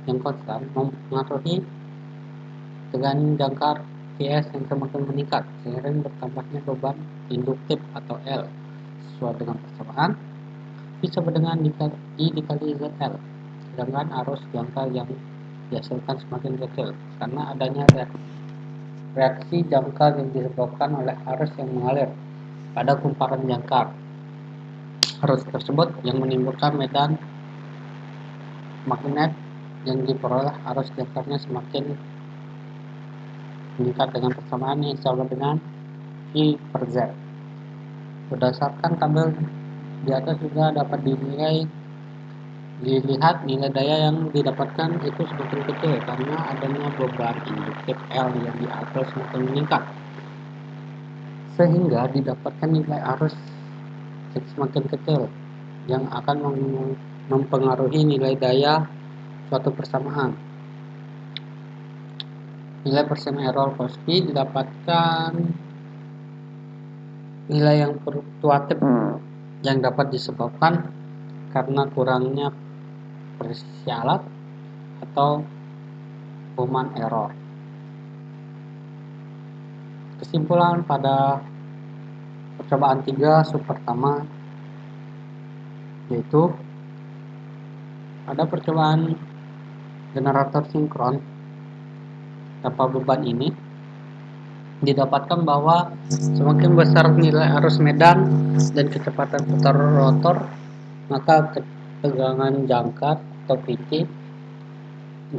[SPEAKER 1] yang konstan mempengaruhi tegangan jangkar VS yang semakin meningkat seiring bertambahnya beban induktif atau L. Sesuai dengan persamaan, V sama dengan I dikali ZL, sedangkan arus jangkar yang dihasilkan semakin kecil karena adanya reaksi jangkar yang disebabkan oleh arus yang mengalir pada kumparan jangkar. Arus tersebut yang menimbulkan medan magnet yang diperoleh arus jangkarnya semakin meningkat dengan persamaan yang sama dengan I per Z. Berdasarkan tabel di atas juga dapat dilihat nilai daya yang didapatkan itu semakin kecil karena adanya beban induktif L yang diatur semakin meningkat, sehingga didapatkan nilai arus semakin kecil yang akan mempengaruhi nilai daya suatu persamaan. Nilai persen error cos P didapatkan nilai yang fluktuatif yang dapat disebabkan karena kurangnya presisi alat atau Bowman error. Kesimpulan pada percobaan 3 sub pertama yaitu pada percobaan generator sinkron tanpa beban ini didapatkan bahwa semakin besar nilai arus medan dan kecepatan putar rotor, maka tegangan jangkar atau PT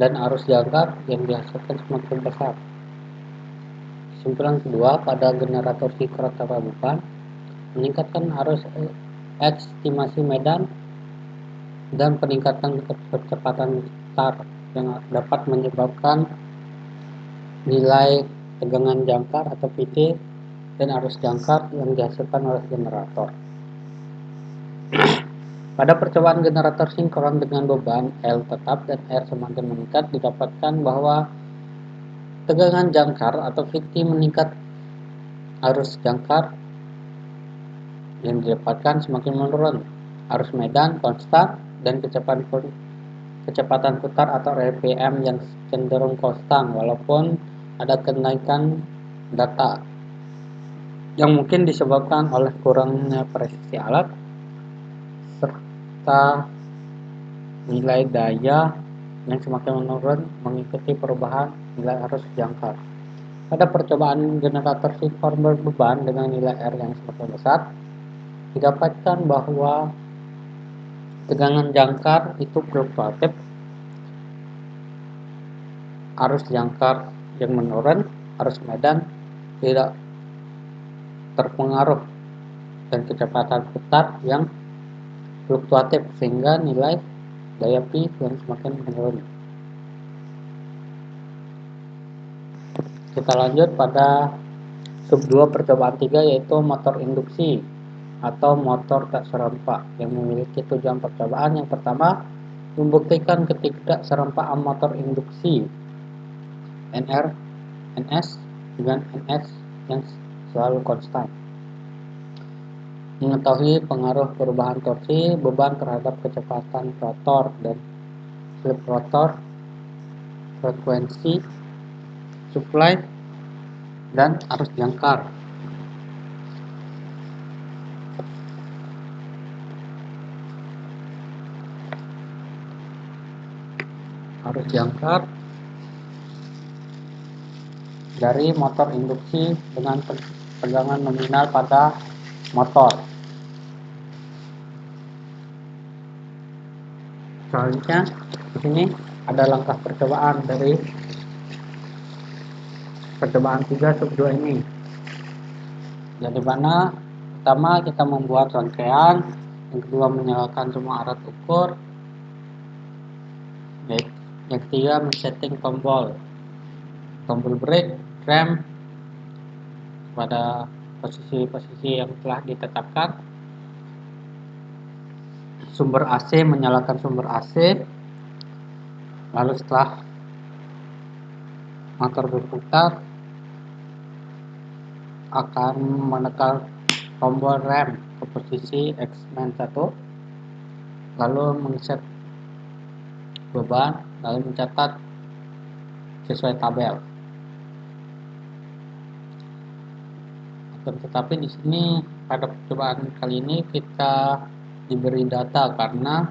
[SPEAKER 1] dan arus jangkar yang dihasilkan semakin besar. Kesimpulan kedua, pada generator sinkron tanpa beban, meningkatkan arus estimasi medan dan peningkatan kecepatan putar yang dapat menyebabkan nilai tegangan jangkar atau PT dan arus jangkar yang dihasilkan oleh generator. Pada percobaan generator sinkron dengan beban L tetap dan R semakin meningkat, didapatkan bahwa tegangan jangkar atau PT meningkat, arus jangkar yang didapatkan semakin menurun, arus medan konstan, dan kecepatan putar atau RPM yang cenderung konstan walaupun ada kenaikan data yang mungkin disebabkan oleh kurangnya presisi alat serta nilai daya yang semakin menurun mengikuti perubahan nilai arus jangkar. Pada percobaan generator sinkron berbeban dengan nilai R yang semakin besar, didapatkan bahwa tegangan jangkar itu fluktuatif, arus jangkar yang menurun, arus medan tidak terpengaruh, dan kecepatan putar yang fluktuatif sehingga nilai daya P yang semakin menurun. Kita lanjut pada sub 2 percobaan 3, yaitu motor induksi atau motor tak serempak yang memiliki tujuan percobaan. Yang pertama, membuktikan ketidakserampakan motor induksi NR, NS dengan NS yang selalu konstan. Mengetahui pengaruh perubahan torsi beban terhadap kecepatan rotor dan slip rotor, frekuensi supply, dan arus jangkar. Arus jangkar dari motor induksi dengan tegangan nominal pada motor. Selanjutnya di sini ada langkah percobaan dari percobaan 3 sub 2 ini. Jadi mana pertama kita membuat rangkaian, yang kedua menyalakan semua alat ukur, yang ketiga men-setting tombol brake, rem pada posisi-posisi yang telah ditetapkan, sumber AC, menyalakan sumber AC, lalu setelah motor berputar akan menekan tombol rem ke posisi X-1, lalu men-set beban, lalu mencatat sesuai tabel. Tetapi di sini pada percobaan kali ini kita diberi data karena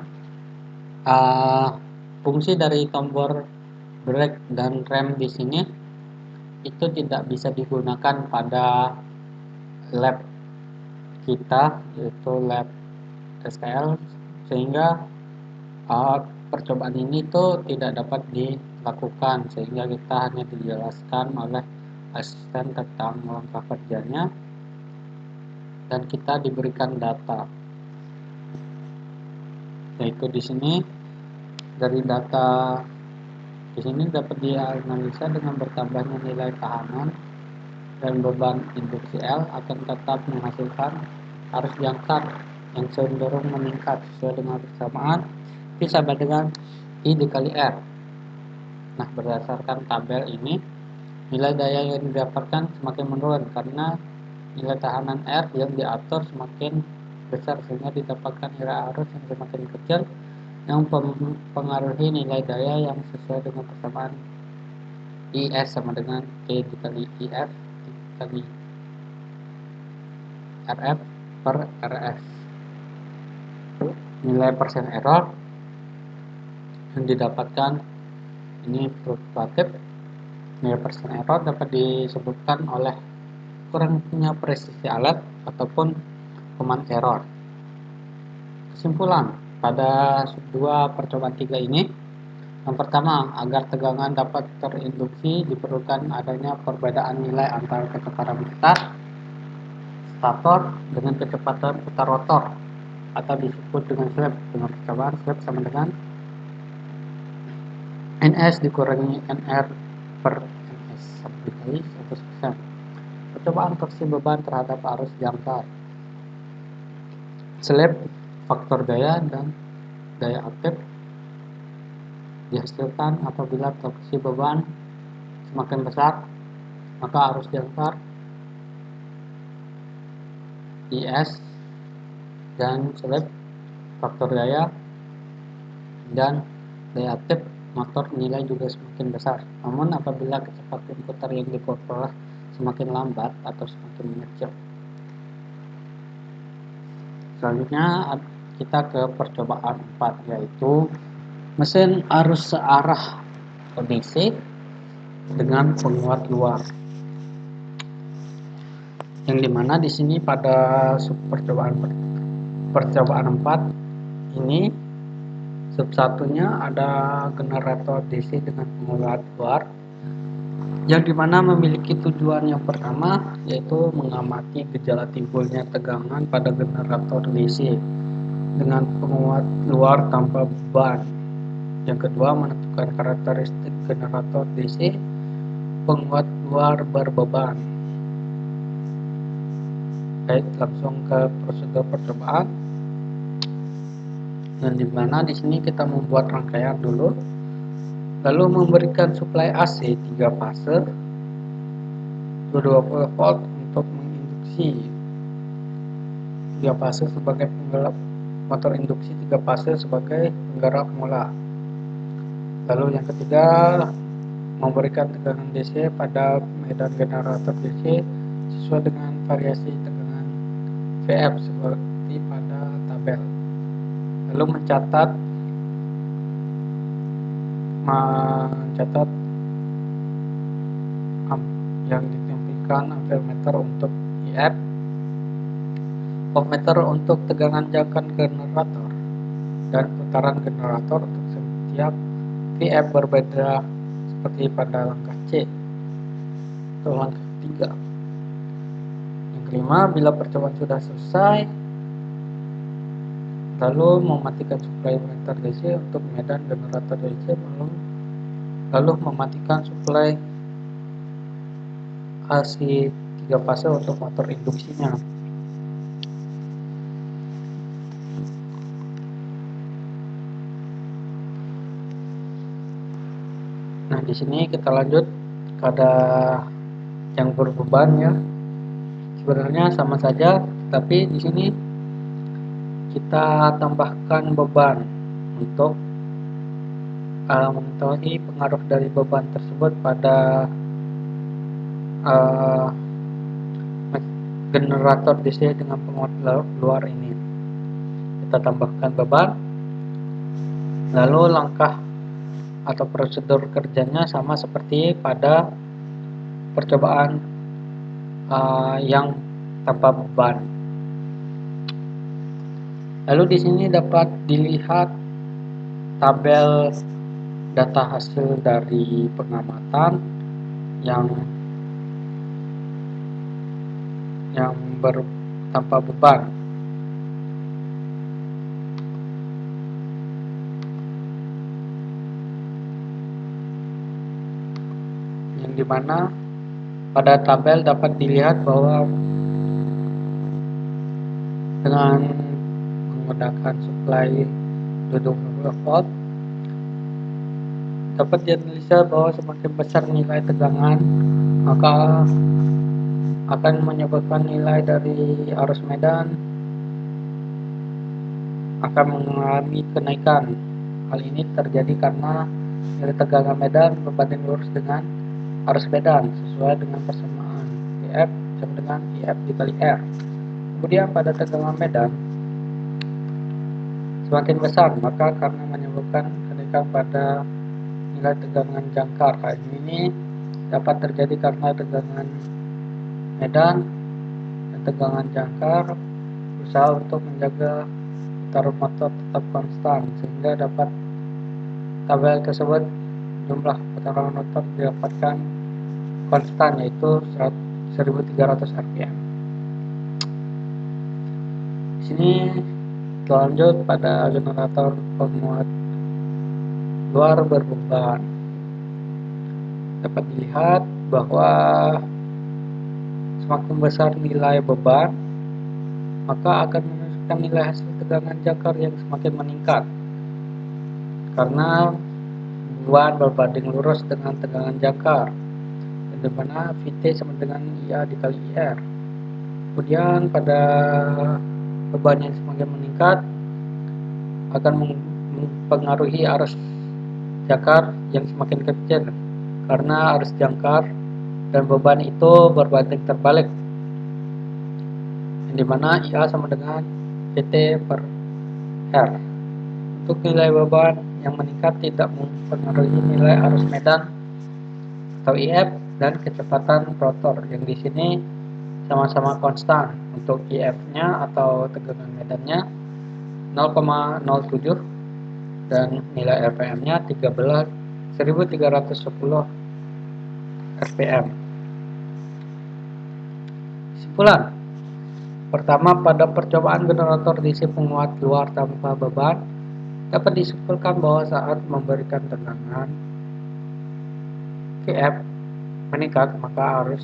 [SPEAKER 1] fungsi dari tombol brake dan rem di sini itu tidak bisa digunakan pada lab kita, yaitu lab SKL, sehingga percobaan ini tuh tidak dapat dilakukan, sehingga kita hanya dijelaskan oleh asisten tentang langkah kerjanya dan kita diberikan data, yaitu di sini dari data di sini dapat dianalisa dengan bertambahnya nilai tahanan dan beban induksi L akan tetap menghasilkan arus jangkar yang cenderung meningkat sesuai dengan persamaan P sama dengan I dikali R. Nah, berdasarkan tabel ini, nilai daya yang didapatkan semakin menurun karena nilai tahanan R yang diatur semakin besar, sehingga didapatkan nilai arus yang semakin kecil yang mempengaruhi nilai daya yang sesuai dengan persamaan IS sama dengan P dikali IF dikali RF per RS. Nilai persen error yang didapatkan ini fluktuatif. Nilai persen error dapat disebutkan oleh kurangnya presisi alat ataupun command error. Kesimpulan pada sub 2 percobaan 3 ini, Yang pertama, agar tegangan dapat terinduksi diperlukan adanya perbedaan nilai antara kecepatan putar stator dengan kecepatan putar rotor atau disebut dengan slip. Dengan percobaan slip sama dengan ns dikurangi nr per ns sama dikali 100%. Percobaan torsi beban terhadap arus jangkar. Slip, faktor daya dan daya aktif dihasilkan apabila torsi beban semakin besar, maka arus jangkar IS dan slip, faktor daya dan daya aktif motor nilai juga semakin besar. Namun apabila kecepatan putar yang dikontrol semakin lambat atau semakin mengecil. Selanjutnya kita ke percobaan 4, yaitu mesin arus searah DC dengan penguat luar. Yang dimana di sini pada percobaan 4 ini sub satunya ada generator DC dengan penguat luar, yang dimana memiliki tujuan yang pertama yaitu mengamati gejala timbulnya tegangan pada generator DC dengan penguat luar tanpa beban. Yang kedua, menentukan karakteristik generator DC penguat luar berbeban. Baik, langsung ke prosedur percobaan. Yang dimana di sini kita membuat rangkaian dulu, lalu memberikan suplai AC 3 fase 220 volt untuk menginduksi 3 fase sebagai penggerak motor induksi, 3 fase sebagai penggerak mula. Lalu yang ketiga, memberikan tegangan DC pada medan generator DC sesuai dengan variasi tegangan VF seperti pada tabel. Lalu mencatat yang ditampilkan ampermeter untuk IF, voltmeter untuk tegangan jangkar generator, dan putaran generator untuk setiap VF berbeda seperti pada langkah C atau langkah 3. Yang kelima, bila percobaan sudah selesai, lalu mematikan suplai meter DC untuk medan generator DC, lalu mematikan suplai AC 3 fase untuk motor induksinya. Nah, di sini kita lanjut pada yang berbeban ya. Sebenarnya sama saja, tapi di sini kita tambahkan beban untuk mengetahui pengaruh dari beban tersebut pada generator DC dengan penguat luar ini. Kita tambahkan beban, lalu langkah atau prosedur kerjanya sama seperti pada percobaan yang tanpa beban. Lalu di sini dapat dilihat tabel data hasil dari pengamatan yang tanpa beban. Yang dimana pada tabel dapat dilihat bahwa dengan menggunakan suplai 220 volt dapat dianalisa bahwa semakin besar nilai tegangan maka akan menyebabkan nilai dari arus medan akan mengalami kenaikan. Hal ini terjadi karena nilai tegangan medan berbanding lurus dengan arus medan sesuai dengan persamaan IF sama dengan IF dikali R. Kemudian pada tegangan medan semakin besar, maka karena menyebabkan kenaikan pada nilai tegangan jangkar. Hal ini dapat terjadi karena tegangan medan dan tegangan jangkar berusaha untuk menjaga putaran motor tetap konstan sehingga dapat tabel tersebut jumlah putaran rotor didapatkan konstan, yaitu 1300 rpm. Di sini lanjut pada generator pemuat luar berbeban. Dapat dilihat bahwa semakin besar nilai beban, maka akan menunjukkan nilai hasil tegangan jangkar yang semakin meningkat, karena beban berbanding lurus dengan tegangan jangkar, di mana Vt sama dengan IA dikali IR. Kemudian pada beban yang semakin meningkat akan mempengaruhi arus jangkar yang semakin kecil, karena arus jangkar dan beban itu berbanding terbalik, yang dimana IA sama dengan Vt per R. Untuk nilai beban yang meningkat tidak mempengaruhi nilai arus medan atau IF dan kecepatan rotor, yang di sini sama-sama konstan. Untuk IF-nya atau tegangan medannya 0,07 dan nilai RPM-nya 1310 rpm. Kesimpulan pertama, pada percobaan generator DC penguat luar tanpa beban, dapat disimpulkan bahwa saat memberikan tegangan Vf meningkat, maka arus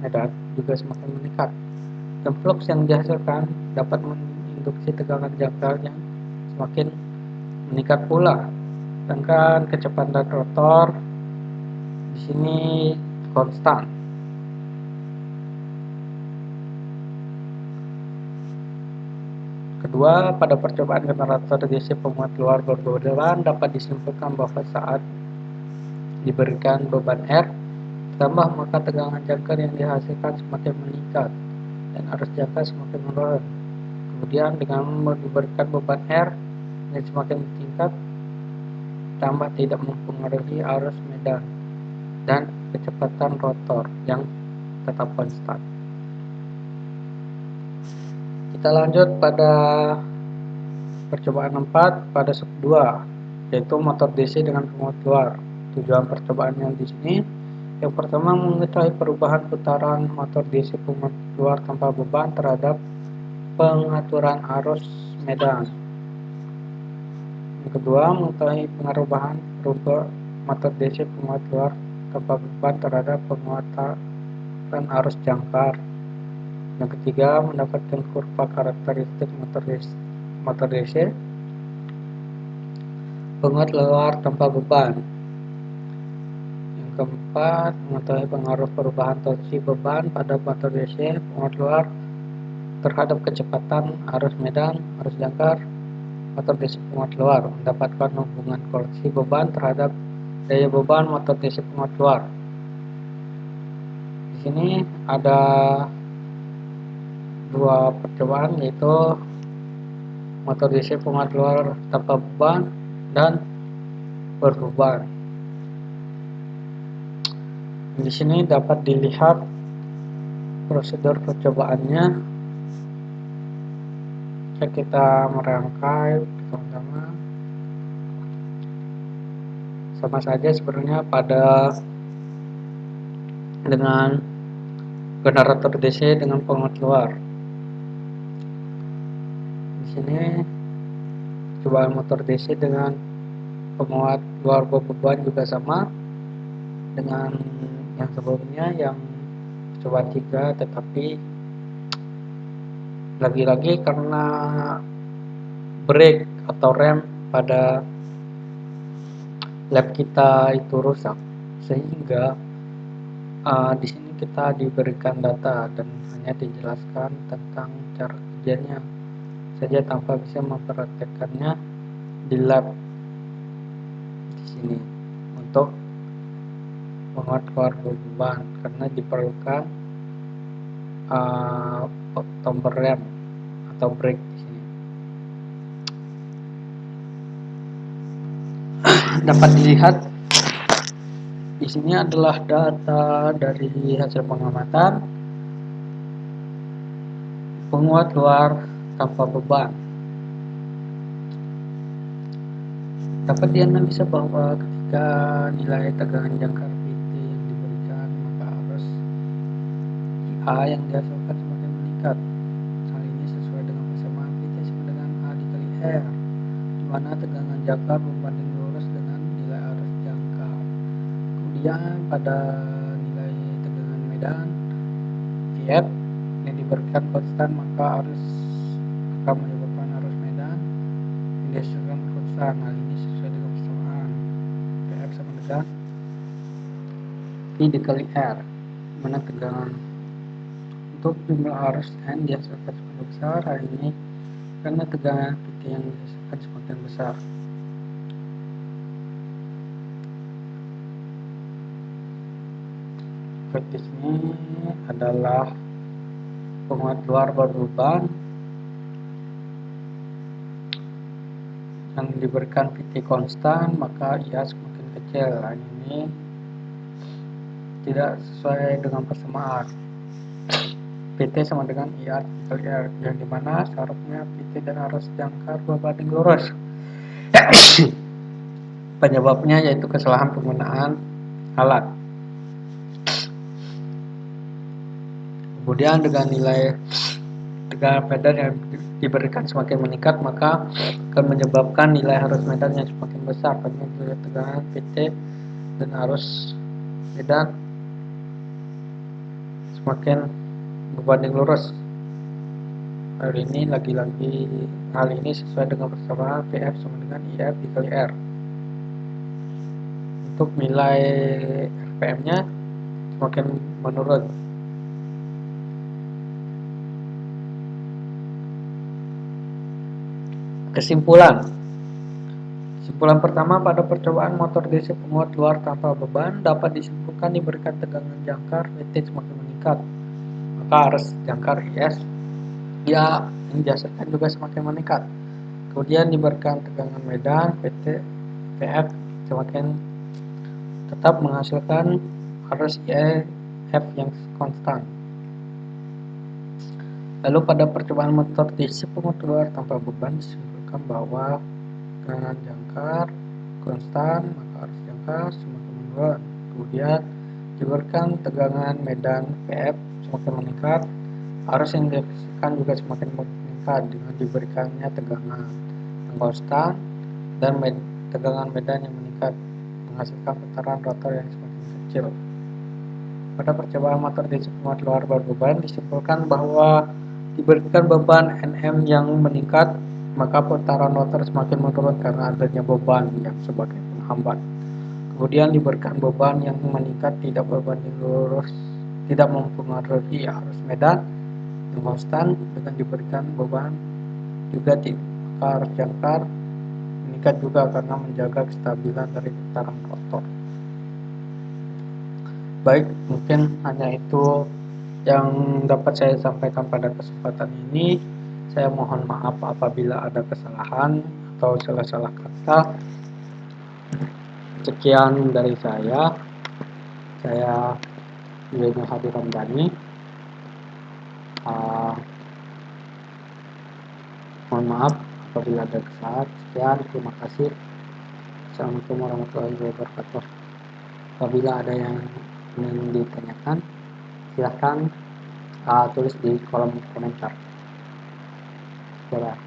[SPEAKER 1] medan juga semakin meningkat, dan flux yang dihasilkan dapat menginduksi tegangan jangkar yang semakin meningkat pula. Sedangkan kecepatan rotor di sini konstan. Kedua, pada percobaan generator DC pemuat luar berbeban dapat disimpulkan bahwa saat diberikan beban R tambah, maka tegangan jangkar yang dihasilkan semakin meningkat dan arus jangkar semakin menurun. Kemudian dengan diberikan beban R yang semakin meningkat tambah tidak mempengaruhi arus medan dan kecepatan rotor yang tetap konstan. Kita lanjut pada percobaan 4 pada sub 2, yaitu motor DC dengan pemuat luar. Tujuan percobaannya di sini yang pertama, mengetahui perubahan putaran motor DC pemuat luar tanpa beban terhadap pengaturan arus medan. Yang kedua, mengetahui perubahan motor DC pemuat luar tanpa beban terhadap penguatan arus jangkar. Yang ketiga, mendapatkan kurva karakteristik motor DC penguat luar tanpa beban. Yang keempat, mengetahui pengaruh perubahan torsi beban pada motor DC penguat luar terhadap kecepatan arus medan, arus jangkar motor DC penguat luar. Mendapatkan hubungan koreksi beban terhadap daya beban motor DC penguat luar. Di sini ada dua percobaan, yaitu motor DC penguat luar tanpa beban dan berbeban. Di sini dapat dilihat prosedur percobaannya. Kita merangkai pertama-tama. Sama saja sebenarnya pada dengan generator DC dengan penguat luar. Di sini cobaan motor DC dengan pemuat luar berbeban juga sama dengan yang sebelumnya, yang cobaan 3, tetapi lagi-lagi karena brake atau rem pada lab kita itu rusak, sehingga di sini kita diberikan data dan hanya dijelaskan tentang cara kerjanya saja tanpa bisa mempraktekkannya di lab di sini untuk menguat luar beban, karena diperlukan tombol rem atau brake di sini. Dapat dilihat di sini adalah data dari hasil pengamatan penguat luar tanpa beban. Dapat dianalisa bahwa ketika nilai tegangan jangkar PT yang diberikan, maka arus IA yang dihasilkan semakin meningkat. Hal ini sesuai dengan persamaan PT sama dengan A dikali R, di mana tegangan jangkar berbanding lurus dengan nilai arus jangkar. Kemudian pada nilai tegangan medan F yang diberikan konstan, maka arus akan menyebabkan arus medan yang dihasilkan konstan. Hal ini sesuai dengan persamaan PF sama dengan I dikali R, mana tegangan untuk jumlah arus N dihasilkan semakin besar. Hal ini karena tegangan PT yang dihasilkan semakin besar. Seperti sini adalah penguat luar berbeban yang diberikan PT konstan, maka ia semakin kecil. Ini tidak sesuai dengan persamaan. PT sama dengan IR dikali R, yang dimana syaratnya PT dan arus jangkar berbanding lurus. Penyebabnya yaitu kesalahan penggunaan alat. Kemudian dengan nilai tegangan medan yang diberikan semakin meningkat, maka akan menyebabkan nilai arus medan yang semakin besar, karena nilai tegangan PT dan arus medan semakin berbanding lurus. Hal ini sesuai dengan persamaan PF sama dengan IF dikali R. Untuk nilai RPM-nya semakin menurun. Kesimpulan pertama, pada percobaan motor DC penguat luar tanpa beban dapat disimpulkan diberikan tegangan jangkar PT semakin meningkat, maka arus jangkar IS yang dihasilkan juga semakin meningkat. Kemudian diberikan tegangan medan PT PF semakin tetap menghasilkan arus IF yang konstan. Lalu pada percobaan motor DC penguat luar tanpa beban disimpulkan bahwa tegangan jangkar konstan, maka arus jangkar semakin menurun. Kemudian diberikan tegangan medan PF semakin meningkat, arus yang dihasilkan juga semakin meningkat dengan diberikannya tegangan yang konstan dan tegangan medan yang meningkat, menghasilkan putaran rotor yang semakin kecil. Pada percobaan motor DC penguat luar berbeban disimpulkan bahwa diberikan beban Nm yang meningkat, maka putaran rotor semakin menurun karena adanya beban yang sebagai penghambat. Kemudian diberikan beban yang meningkat tidak berbanding lurus, tidak mempengaruhi arus medan yang konstan, dengan diberikan beban juga maka arus jangkar meningkat juga karena menjaga kestabilan dari putaran rotor. Baik, mungkin hanya itu yang dapat saya sampaikan pada kesempatan ini. Saya mohon maaf apabila ada kesalahan atau salah-salah kata. Sekian dari saya. Saya Yeni Hadiran Dani. Mohon maaf apabila ada kesalahan. Sekian, terima kasih. Assalamualaikum warahmatullahi wabarakatuh. Apabila ada yang ingin ditanyakan, silahkan tulis di kolom komentar. Dadah.